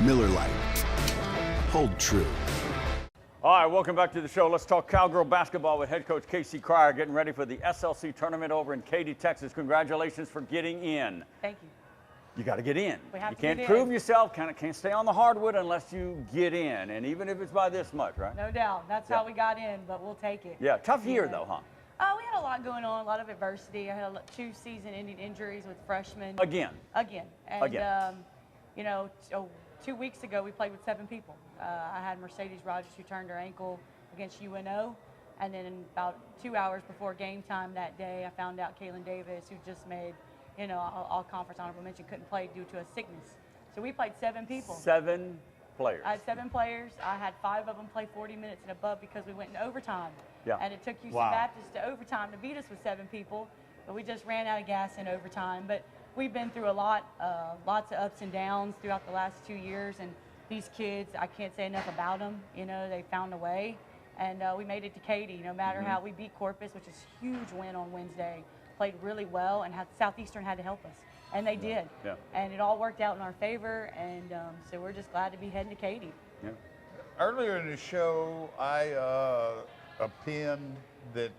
Miller Lite. Hold true. All right, welcome back to the show. Let's talk cowgirl basketball with head coach Kacie Cryer, getting ready for the SLC tournament over in Katy, Texas. Congratulations for getting in. Thank you. You got to get in. We have you to can't get prove in. yourself, can't stay on the hardwood unless you get in, and even if it's by this much, right? No doubt. That's how we got in, but we'll take it. Yeah, tough year though, huh? We had a lot going on, a lot of adversity. I had 2 season-ending injuries with freshmen. Again. And, you know, 2 weeks ago we played with 7 people. I had Mercedes Rogers who turned her ankle against UNO. And then about 2 hours before game time that day, I found out Kaylin Davis, who just made, you know, all-conference honorable mention, couldn't play due to a sickness. So we played 7 people. 7 players. I had 7 players. I had 5 of them play 40 minutes and above because we went in overtime. Yeah. And it took UC Baptist to overtime to beat us with 7 people. But we just ran out of gas in overtime. But we've been through a lot, lots of ups and downs throughout the last 2 years. And these kids, I can't say enough about them. You know, they found a way. And we made it to Katy, no matter how we beat Corpus, which is a huge win on Wednesday. Played really well, and Southeastern had to help us. And they did. Yeah. And it all worked out in our favor. And so we're just glad to be heading to Katy. Yeah. Earlier in the show, I opined that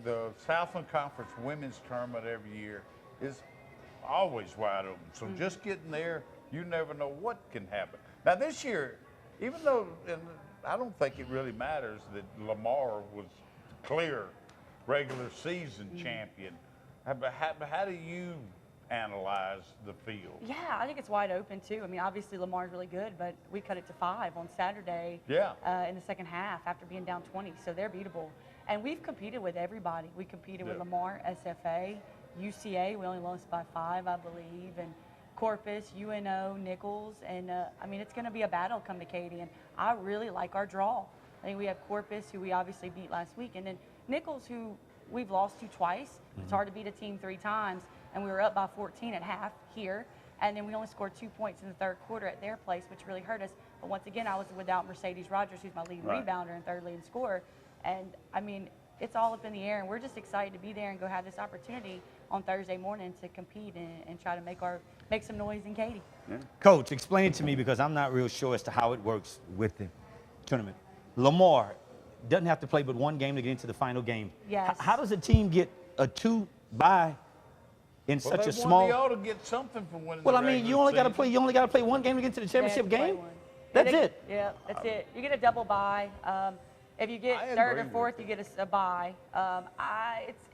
the Southland Conference Women's Tournament every year is always wide open. So just getting there, you never know what can happen. Now this year, even though, and I don't think it really matters that Lamar was clear regular season champion, how do you analyze the field? Yeah, I think it's wide open too. I mean, obviously Lamar's really good, but we cut it to 5 on Saturday in the second half after being down 20, so they're beatable. And we've competed with everybody. We competed with Lamar, SFA, UCA, we only lost by 5, I believe, and Corpus, UNO, Nichols, and I mean, it's going to be a battle come to Katy, and I really like our draw. I think we have Corpus, who we obviously beat last week, and then Nichols, who we've lost to twice. It's hard to beat a team 3 times, and we were up by 14 at half here, and then we only scored 2 points in the third quarter at their place, which really hurt us. But once again, I was without Mercedes Rogers, who's my lead rebounder and third leading scorer, and I mean, it's all up in the air, and we're just excited to be there and go have this opportunity on Thursday morning to compete and try to make some noise in Katy. Yeah. Coach, explain it to me because I'm not real sure as to how it works with the tournament. Lamar doesn't have to play but 1 game to get into the final game. Yes. How does a team get a 2 bye in such a small? They ought to get something from winning. Well, I mean, you only got to play. You only got to play 1 game to get to the championship game. That's it. Yeah, that's it. You get a double bye. If you get 3rd or 4th, you get a bye.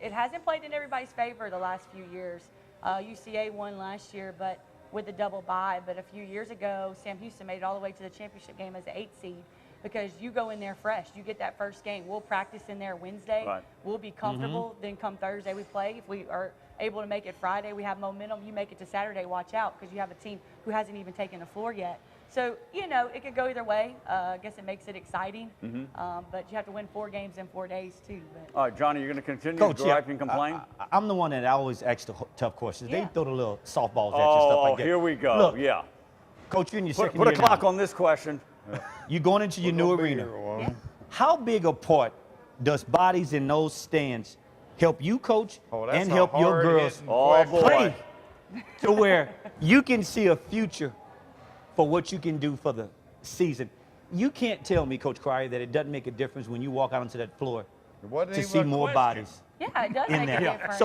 It hasn't played in everybody's favor the last few years. UCA won last year, but with a double bye. But a few years ago, Sam Houston made it all the way to the championship game as the 8th seed because you go in there fresh. You get that first game. We'll practice in there Wednesday. Right. We'll be comfortable. Then come Thursday, we play. If we are able to make it Friday, we have momentum. You make it to Saturday, watch out because you have a team who hasn't even taken the floor yet. So, you know, it could go either way. I guess it makes it exciting. But you have to win 4 games in 4 days, too. But. All right, Johnny, you're going to continue to gripe and complain? I'm the one that always asks the tough questions. They throw the little softballs at you and stuff like that. Here we go. Look, yeah. Coach, you're in your second year Put a clock on this question. You're going into your new arena. How big a part does bodies in those stands help you, coach, and help your girls play to where you can see a future for what you can do for the season? You can't tell me, Coach Cryer, that it doesn't make a difference when you walk out onto that floor to see more bodies. Yeah, it does make a difference.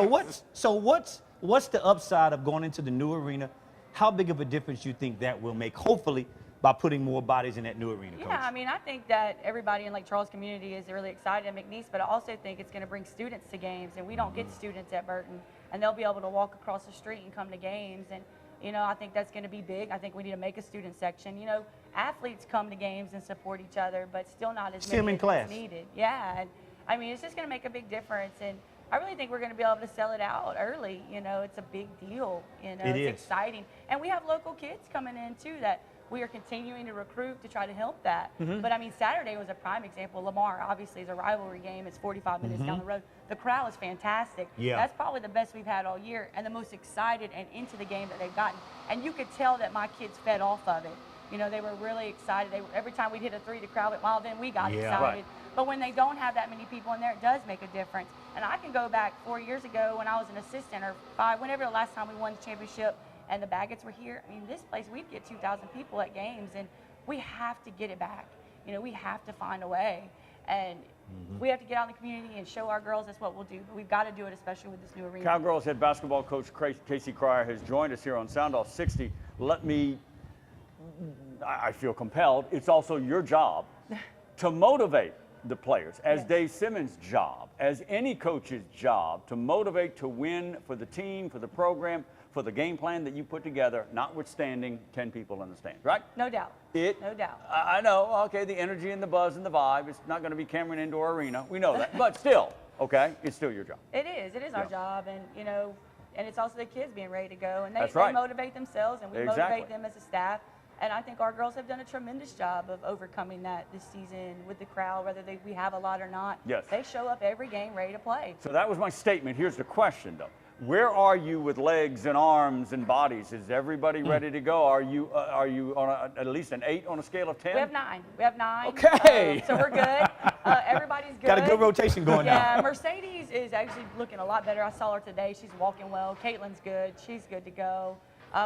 So what's the upside of going into the new arena? How big of a difference do you think that will make, hopefully, by putting more bodies in that new arena, Coach? Yeah, I mean, I think that everybody in Lake Charles community is really excited at McNeese, but I also think it's going to bring students to games, and we don't get students at Burton, and they'll be able to walk across the street and come to games, and you know, I think that's going to be big. I think we need to make a student section. You know, athletes come to games and support each other, but still not as many as needed. Yeah, and I mean, it's just going to make a big difference, and I really think we're going to be able to sell it out early. You know, it's a big deal. You know, it's exciting, and we have local kids coming in too that we are continuing to recruit to try to help that. But I mean, Saturday was a prime example. Lamar obviously is a rivalry game. It's 45 minutes down the road. The crowd is fantastic. Yeah. That's probably the best we've had all year and the most excited and into the game that they've gotten. And you could tell that my kids fed off of it. You know, they were really excited. Every time we'd hit a 3, the crowd went wild, then we got excited. Right. But when they don't have that many people in there, it does make a difference. And I can go back 4 years ago when I was an assistant, or 5, whenever the last time we won the championship, and the Baggett's were here. I mean, this place, we'd get 2,000 people at games, and we have to get it back. You know, we have to find a way. And we have to get out in the community and show our girls that's what we'll do. But we've got to do it, especially with this new arena. Cowgirls head basketball coach Kacie Cryer has joined us here on Soundoff60. I feel compelled. It's also your job to motivate the players, as Dave Simmons' job, as any coach's job, to motivate, to win for the team, for the program, for the game plan that you put together, notwithstanding 10 people in the stands, right? No doubt. No doubt. I know, okay, the energy and the buzz and the vibe. It's not going to be Cameron Indoor Arena. We know that. But still, okay, it's still your job. It is. It is our job. And, you know, and it's also the kids being ready to go. And they right. motivate themselves, and we motivate them as a staff. And I think our girls have done a tremendous job of overcoming that this season with the crowd, whether we have a lot or not. Yes. They show up every game ready to play. So that was my statement. Here's the question, though. Where are you with legs and arms and bodies? Is everybody ready to go? Are you on at least an 8 on a scale of 10? We have 9. We have 9. Okay. So we're good. Everybody's good. Got a good rotation going now. Yeah, Mercedes is actually looking a lot better. I saw her today. She's walking well. Caitlin's good. She's good to go.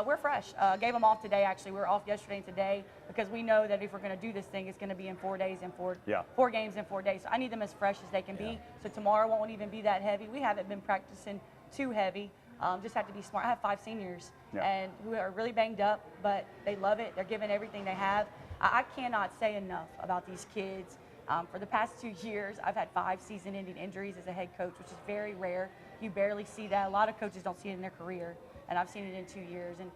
We're fresh. Gave them off today, actually. We were off yesterday and today because we know that if we're going to do this thing, it's going to be in 4 days and 4 games in 4 days. So I need them as fresh as they can be. So tomorrow won't even be that heavy. We haven't been practicing too heavy. Just have to be smart. I have 5 seniors and who are really banged up, but they love it. They're giving everything they have. I cannot say enough about these kids. For the past 2 years, I've had 5 season-ending injuries as a head coach, which is very rare. You barely see that. A lot of coaches don't see it in their career, and I've seen it in 2 years. And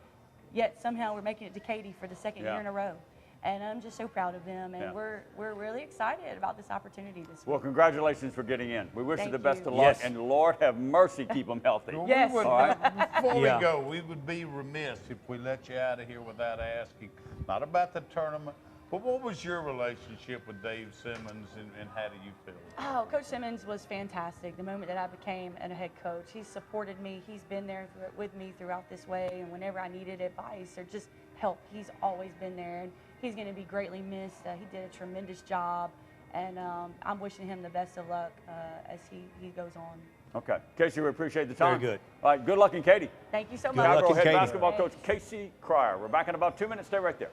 yet somehow we're making it to Katie for the second year in a row. And I'm just so proud of them, and we're really excited about this opportunity this week. Well, congratulations for getting in. We wish you the best of luck, and Lord have mercy, keep them healthy. Yes. All right. Before we go, we would be remiss if we let you out of here without asking, not about the tournament, but what was your relationship with Dave Simmons, and how do you feel? Oh, Coach Simmons was fantastic. The moment that I became a head coach, he supported me. He's been there with me throughout this way, and whenever I needed advice or just help, he's always been there. And he's going to be greatly missed. He did a tremendous job, and I'm wishing him the best of luck as he goes on. Okay. Kacie, we appreciate the time. Very good. All right, good luck in Katie. Thank you so much. luck in Head Katie. basketball coach Kacie Cryer. We're back in about 2 minutes. Stay right there.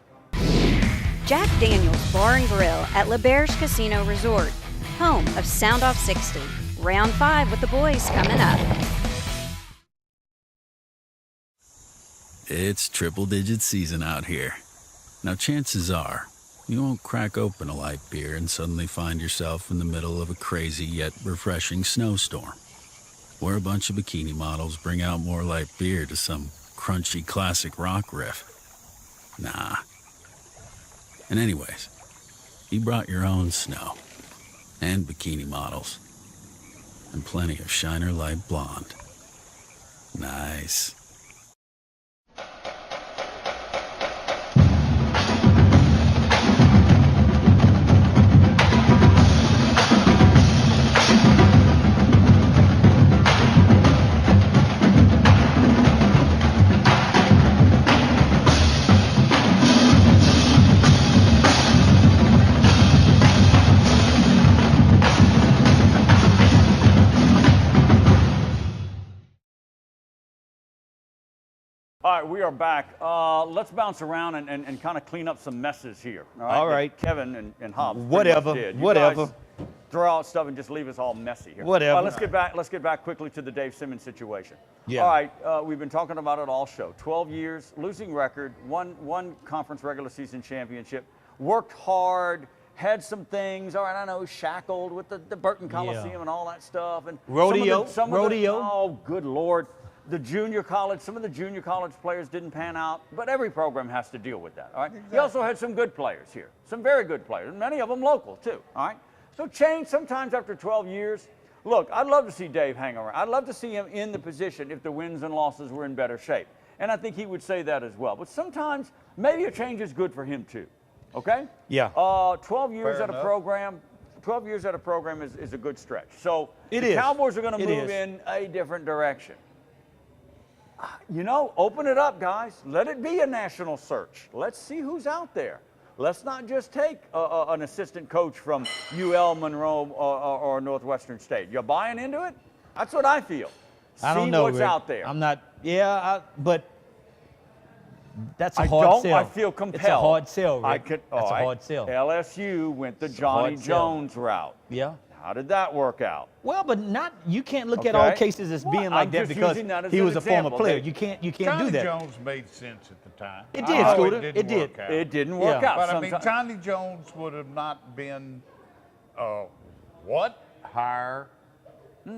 Jack Daniels Bar and Grill at LaBerge Casino Resort, home of Soundoff60. Round 5 with the boys coming up. It's triple-digit season out here. Now, chances are, you won't crack open a light beer and suddenly find yourself in the middle of a crazy yet refreshing snowstorm, where a bunch of bikini models bring out more light beer to some crunchy classic rock riff. Nah. And anyways, you brought your own snow, and bikini models, and plenty of Shiner Light Blonde. Nice. All right, we are back. Let's bounce around and kind of clean up some messes here. All right. Kevin and Hobbs. Whatever. Did. You Whatever. guys throw out stuff and just leave us all messy here. Whatever. All right, let's get back quickly to the Dave Simmons situation. Yeah. All right, we've been talking about it all show. 12 years, losing record, one conference regular season championship, worked hard, had some things. All right, I know, shackled with the Burton Coliseum and all that stuff. And rodeo. Oh, good Lord. Some of the junior college players didn't pan out, but every program has to deal with that, all right? Exactly. He also had some good players here, some very good players, many of them local too, all right? So change sometimes after 12 years. Look, I'd love to see Dave hang around. I'd love to see him in the position if the wins and losses were in better shape. And I think he would say that as well. But sometimes maybe a change is good for him too, okay? Yeah. 12 years at a program. 12 years at a program is a good stretch. So the Cowboys are going to move in a different direction. You know, open it up, guys. Let it be a national search. Let's see who's out there. Let's not just take an assistant coach from UL, Monroe, or Northwestern State. You're buying into it? That's what I feel. I don't know, See what's Rick. out there. I'm not, but That's a hard sell. I feel compelled. It's a hard sell, Rick. That's a hard sell. LSU went the Johnny Jones route. Yeah. How did that work out? Well, but you can't look at all cases as being like that because he was a former player. You can't do Johnny that. Jones made sense at the time. It did, Scooter. It did. It didn't work out. But I mean, Johnny Jones would have not been higher,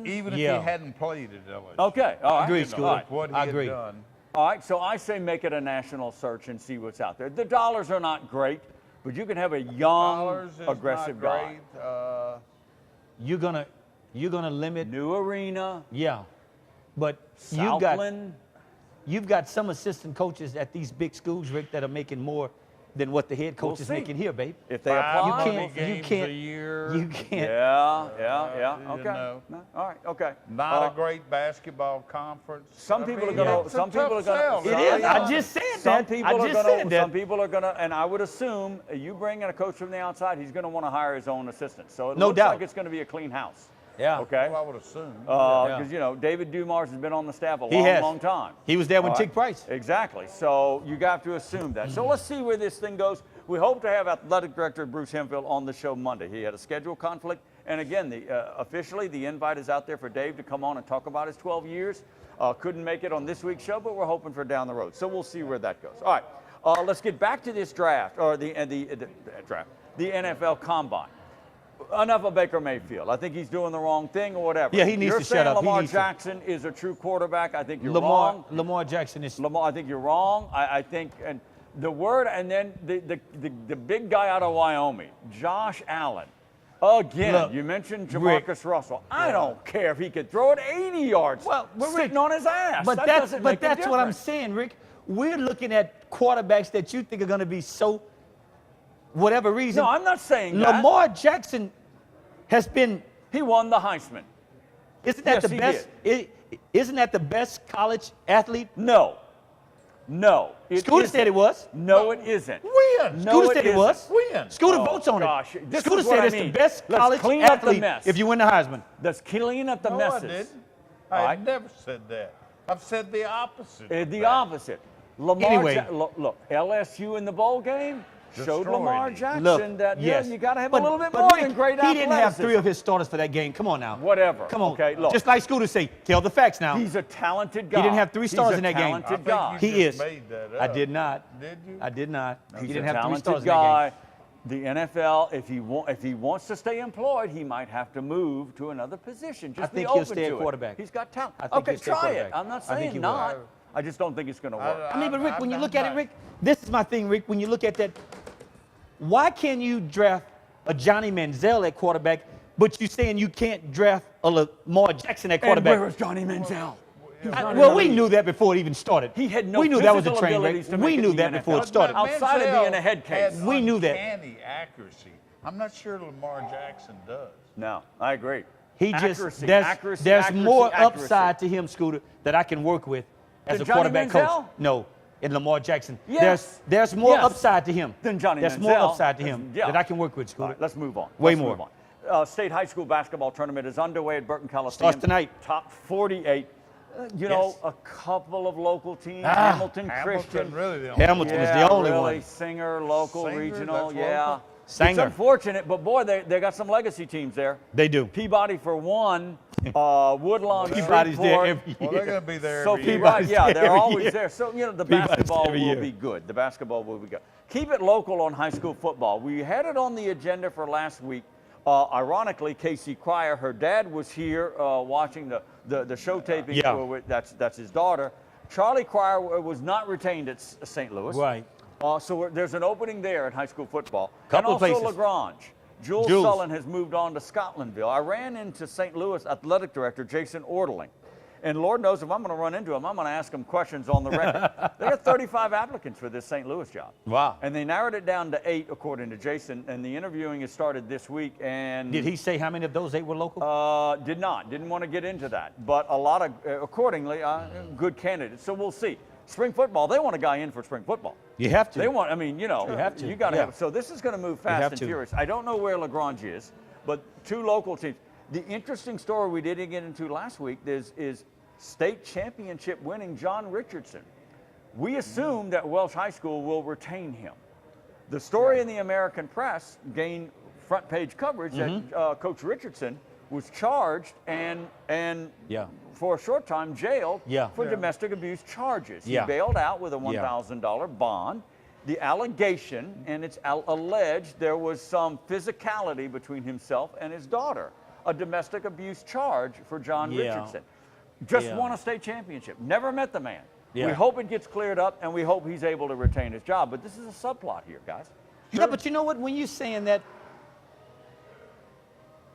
even if he hadn't played at LSU. Okay, all right. Agreed, Scooter. What he I had agree. done. All right, so I say make it a national search and see what's out there. The dollars are not great, but you can have a young, aggressive guy. You're gonna limit New arena. Yeah, but Southland. you've got some assistant coaches at these big schools, Rick, that are making more than what the head coach is making here, babe. If they apply, You can't. You can't. Yeah. Okay. know. No, all right. Okay. Not a great basketball conference. Some people are going to. Some people are going to. It is. I just said Some that. people I are just going said to. that. Some people are going to. And I would assume you bring in a coach from the outside, he's going to want to hire his own assistant. So it No looks doubt. like it's going to be a clean house. Yeah. Okay. Well, I would assume. Because David Dumars has been on the staff a long time. He was there when Tig Price. Exactly. So you got to assume that. So let's see where this thing goes. We hope to have Athletic Director Bruce Hemphill on the show Monday. He had a schedule conflict. And again, officially, the invite is out there for Dave to come on and talk about his 12 years. Couldn't make it on this week's show, but we're hoping for down the road. So we'll see where that goes. All right. Let's get back to this draft, or the NFL Combine. Enough of Baker Mayfield. I think he's doing the wrong thing or whatever. Yeah, he needs to shut up. Lamar Jackson is a true quarterback. I think you're wrong. Lamar Jackson is. I think you're wrong. I think, and the word, and then the big guy out of Wyoming, Josh Allen. Again, Look, you mentioned Jamarcus Russell. I don't care if he could throw it 80 yards. Well, sitting on his ass. But that's what I'm saying, Rick. We're looking at quarterbacks that you think are going to be so, whatever reason. No, I'm not saying that. Lamar Jackson has been. He won the Heisman. Isn't that the best? Isn't that the best college athlete? No. Scooter said it was. No, it isn't. When? No, Scooter said it was. When? Scooter votes on gosh. it. This Scooter is what said I it's mean. the best Let's college clean up the athlete mess. if you win the Heisman. Let's clean up the No, messes. I didn't. I never said that. I've said the opposite. The opposite. Lamar. Anyway. Look, LSU in the bowl game showed Destroyed Lamar him. Jackson that yes. you got to have But- a little bit but more Rick, than great He didn't have athleticism. 3 of his starters for that game. Come on now. Whatever. Come on. Okay, look. Just like Scooter say, tell the facts now. He's a talented guy. He didn't have 3 stars in that game. He's a talented guy. I think He you is. just made that up. I did not. Did you? I did not. He He's didn't a have 3 talented stars guy. in that game. The NFL, if he wants to stay employed, he might have to move to another position. Just I think be he'll open stay to at it. quarterback. He's got talent. I think Okay, he'll stay try it. quarterback. I'm not I think saying he will. not. I just don't think it's going to work. I mean, but Rick, when you look at it, Rick, this is my thing, Rick. When you look at that, why can you draft a Johnny Manziel at quarterback, but you're saying you can't draft a Lamar Jackson at quarterback? And where is Johnny Manziel? Well, we knew that before it even started. He had no We knew that was a physical train abilities wreck. to We make it knew in that the before NFL. it started. Outside of being a head case. Had We knew that. uncanny accuracy. I'm not sure Lamar Jackson does. No, I agree. He just Accuracy, there's accuracy, more accuracy. upside to him, Scooter, that I can work with as Than a Johnny quarterback Manziel? coach. No, in Lamar Jackson. Yes. There's more Yes. upside to him. Than Johnny There's Manziel. more upside to him Yeah. that I can work with, All Scooter. right, let's move on. Way Let's more. Move on. State high school basketball tournament is underway at Burton Coliseum. Starts tonight. Top 48. You know, a couple of local teams. Hamilton Christian. Really the only Hamilton is the only really. one. Singer, local, Singer, regional, that's yeah. local? It's Sanger. unfortunate, but boy, they got some legacy teams there. They do. Peabody for one, Woodlawn, Peabody's there Shreveport. every Well, year. they're going to be there So every year. Peabody's yeah, there they're every always year. there. So, you know, the Peabody's basketball every will year. be good. The basketball will be good. Keep it local on high school football. We had it on the agenda for last week. Ironically, Kacie Cryer, her dad was here watching the show taping. Yeah. That's his daughter. Charlie Cryer was not retained at St. Louis. Right. So there's an opening there in high school football. Couple and also places. LaGrange. Jules Sullen has moved on to Scotlandville. I ran into St. Louis athletic director Jason Ortling. And Lord knows if I'm going to run into him, I'm going to ask him questions on the record. There are 35 applicants for this St. Louis job. Wow. And they narrowed it down to 8, according to Jason. And the interviewing has started this week. And Did he say how many of those 8 were local? did not. Didn't want to get into that. But a lot of, accordingly, good candidates. So we'll see. Spring football, they want a guy in for spring football. You have to. They want, I mean, you know, You have to. You got to Yeah. have it. So this is going to move have fast and to. furious. I don't know where LaGrange is, but 2 local teams. The interesting story we didn't get into last week is state championship winning John Richardson. we assume that Welsh High School will retain him. The story in the American press gained front page coverage that Coach Richardson was charged and for a short time jailed for domestic abuse charges. He bailed out with a $1,000 bond. The allegation, and it's alleged, there was some physicality between himself and his daughter, a domestic abuse charge for John Richardson. Just won a state championship. Never met the man. We hope it gets cleared up, and we hope he's able to retain his job. But this is a subplot here, guys. Yeah, but you know what? When you're saying that,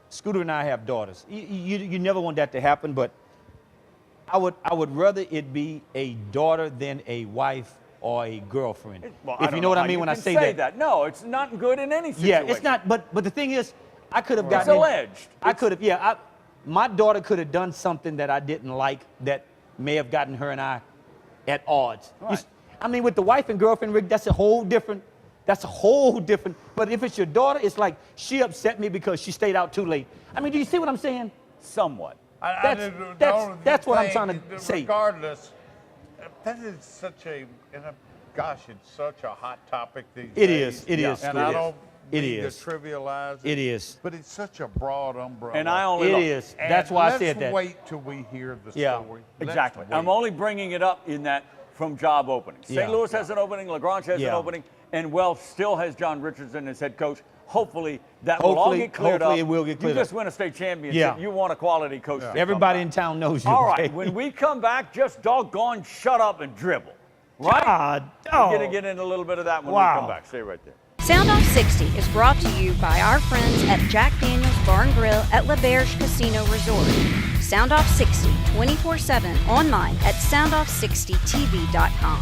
Scooter and I have daughters. You never want that to happen, but I would rather it be a daughter than a wife or a girlfriend. Well, if you know what I mean when I say that. No, it's not good in any situation. Yeah, it's not. But the thing is, I could have gotten. It's alleged. I could have. My daughter could have done something that I didn't like that may have gotten her and I at odds. Right. I mean, with the wife and girlfriend, Rick, that's a whole different. But if it's your daughter, it's like she upset me because she stayed out too late. I mean, do you see what I'm saying? Somewhat. That's what I'm trying to say. Regardless, that is such a, gosh, it's such a hot topic these It days. is. And I don't It mean is. to trivialize it. It is. But it's such a broad umbrella. And I only It look. is. And That's why I said that. Let's wait till we hear the story. Let's Exactly. wait. I'm only bringing it up in that from job openings. Yeah. St. Louis has an opening, LaGrange has an opening, and Welsh still has John Richardson as head coach. Hopefully that will all get cleared up. Hopefully it will get cleared You up. just win a state championship. Yeah. You want a quality coach. to come Everybody back. in town knows you. All right, okay? when we come back, just doggone shut up and dribble. Right? God, We're going to get into a little bit of that when we come back. Stay right there. Soundoff60 is brought to you by our friends at Jack Daniel's Bar and Grill at LaBerge Casino Resort. Soundoff60 24/7 online at soundoff60tv.com.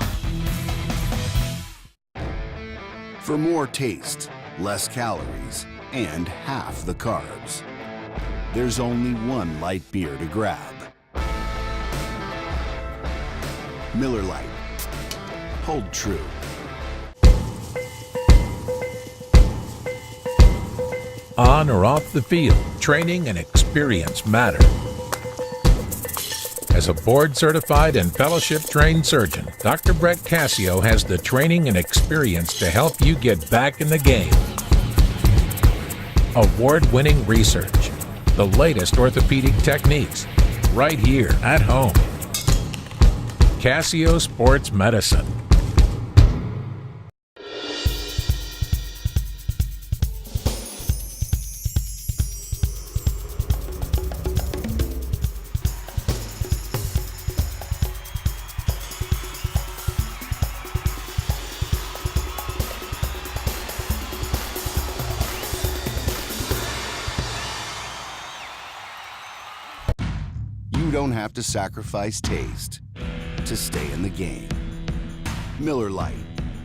For more taste, less calories, and half the carbs, there's only one light beer to grab. Miller Lite. Hold true. On or off the field, training and experience matter. As a board-certified and fellowship-trained surgeon, Dr. Brett Kacie has the training and experience to help you get back in the game. Award-winning research, the latest orthopedic techniques, right here at home. Kacie Sports Medicine. You don't have to sacrifice taste to stay in the game. Miller Lite,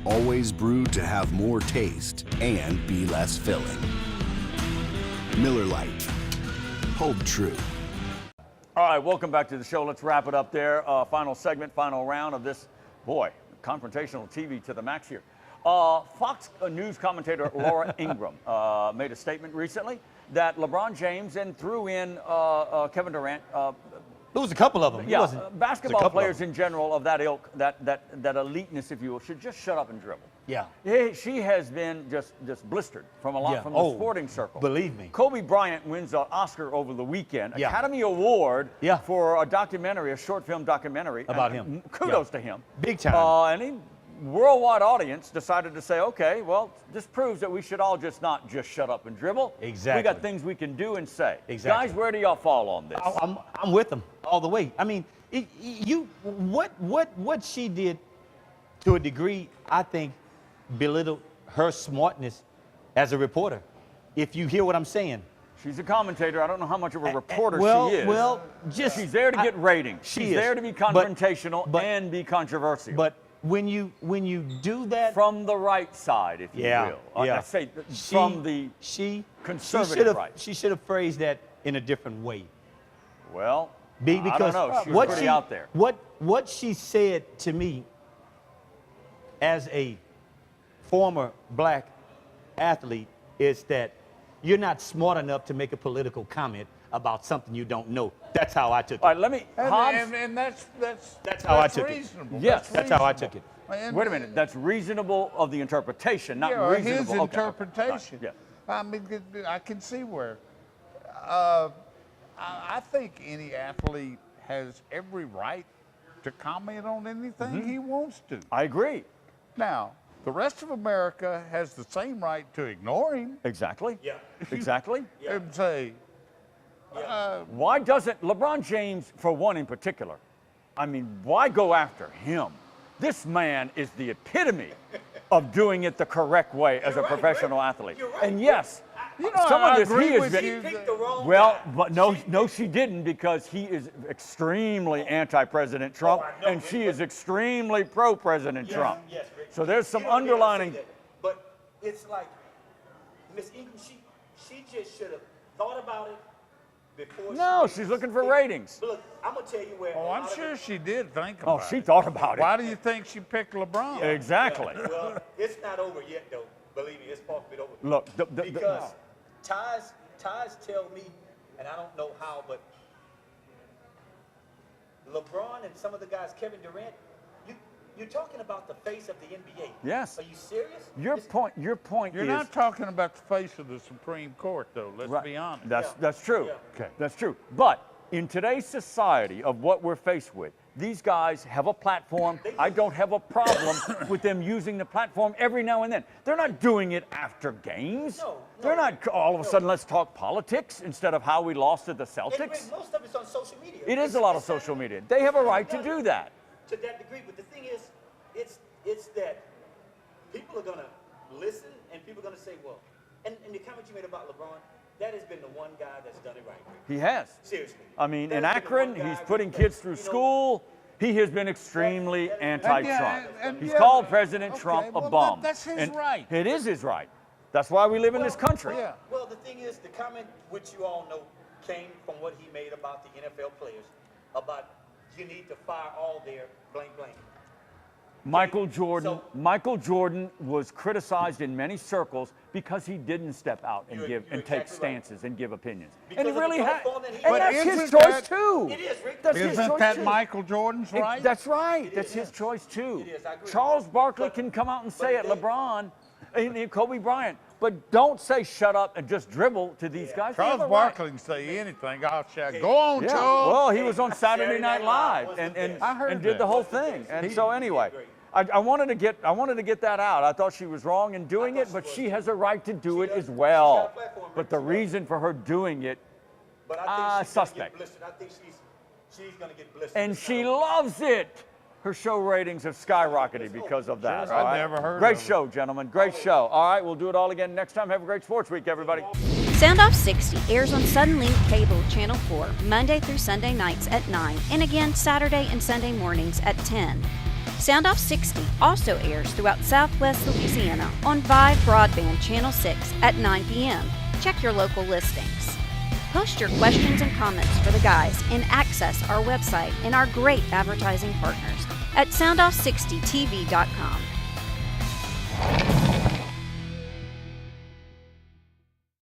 always brewed to have more taste and be less filling. Miller Lite, hold true. All right, welcome back to the show. Let's wrap it up there. Final segment, final round of this, confrontational TV to the max here. Fox News commentator Laura Ingraham made a statement recently that LeBron James and threw in Kevin Durant. There was a couple of them. Yeah, basketball players in general of that ilk, that eliteness, if you will, should just shut up and dribble. Yeah. She has been just blistered from the sporting circle. Believe me. Kobe Bryant wins an Oscar over the weekend, Academy Award for a documentary, a short film documentary. About him. Kudos to him. Big time. And he, worldwide audience decided to say, okay, well, this proves that we should all not just shut up and dribble. Exactly. We got things we can do and say. Exactly. Guys, where do y'all fall on this? I'm with them all the way. I mean, what she did to a degree, I think, belittled her smartness as a reporter. If you hear what I'm saying. She's a commentator. I don't know how much of a reporter she is. Well, she's there to get ratings. She's there to be confrontational and be controversial. But when you do that from the right side, if you will, I say from the conservative right. She should have phrased that in a different way. Well, because I don't know. She was pretty out there. What she said to me as a former black athlete is that you're not smart enough to make a political comment about something you don't know. That's how I took it. All right, let me, Hobbs. And that's how I took it. reasonable. Yes, that's how I took it. And- Wait a minute. That's reasonable of the interpretation, not yeah, reasonable. his Okay, okay. interpretation. Right, I mean, I can see where. I think any athlete has every right to comment on anything he wants to. I agree. Now, the rest of America has the same right to ignore him Exactly. Yeah. Exactly. and say, Why doesn't LeBron James, for one in particular, I mean, why go after him? This man is the epitome of doing it the correct way as a professional athlete. You're right. And yes, you know, some I of this agree he has with been. you. Picked the wrong Well, guy. but no, she didn't, because he is extremely anti-President Trump, I know, and she Rick, is extremely pro-President Trump. Yes, Rick. So there's some You don't hear her say underlining. that, but it's like Miss Ingram, she just should have thought about it before. No, she she's looking for ratings. Look, I'm gonna tell you where. Oh, a I'm lot of sure it- she did think Oh, about she it. thought about it. Why do you think she picked LeBron? Exactly. Well, it's not over yet, though. Believe me, it's far from it over. Look, Because ties tell me, and I don't know how, but LeBron and some of the guys, Kevin Durant, you're talking about the face of the NBA. Yes. Are you serious? Your point You're is not talking about the face of the Supreme Court, though. Let's right. be honest. That's true. Yeah. Okay, that's true. But in today's society of what we're faced with, these guys have a platform. I don't have a problem with them using the platform every now and then. They're not doing it after games. No, They're not all of a sudden, let's talk politics instead of how we lost to the And Celtics. most of it's on social media. It is a lot of social media. They have a right to do that. To that degree, but the thing is, it's that people are gonna listen and people are gonna say, well, and the comment you made about LeBron, that has been the one guy that's done it right. He has. Seriously. I mean, That in has been the Akron, one guy he's putting that, kids through you know, school. He has been extremely anti-Trump. and He's yeah, called President okay, Trump a well, bum. that's his And right. It is his right. That's why we live in this country. Yeah. Well, the thing is, the comment which you all know came from what he made about the NFL players, about you need to fire all their blank blank. Michael Jordan. So- Michael Jordan was criticized in many circles because he didn't step out and You're take exactly right. stances and give opinions. Because And he of the really had. platform that he And had. that's his isn't choice that- too. It is, Rick. That's his Isn't choice that too. Michael Jordan's right? That's right. That's is, his yeah. choice too. It is, I agree. Charles Barkley But- can come out and say it, they- LeBron and Kobe Bryant, but don't say shut up and just dribble to these guys. They have Charles a right. Barkley can say anything. I'll shout, go on, Yeah. Charles. Well, he was on Saturday Night Live was the and best. I heard and did that. the whole Was the thing. best. And He so did anyway, great. I wanted to get that out. I thought she was wrong in doing it, but she has a right to do it does. as She's got well. a platform, But Rick. the She does. reason for her doing it, But I think she's suspect. gonna get blistered. I think she's gonna get blistered. and It's she not- loves it. Her show ratings have skyrocketed because of that. I all right? never heard Great of it. show, gentlemen. Great show. All right, we'll do it all again next time. Have a great sports week, everybody. Soundoff60 airs on Suddenlink Cable Channel 4 Monday through Sunday nights at 9 and again Saturday and Sunday mornings at 10. Soundoff60 also airs throughout Southwest Louisiana on Vive Broadband Channel 6 at 9 p.m. Check your local listings. Post your questions and comments for the guys and access our website and our great advertising partners at soundoff60tv.com.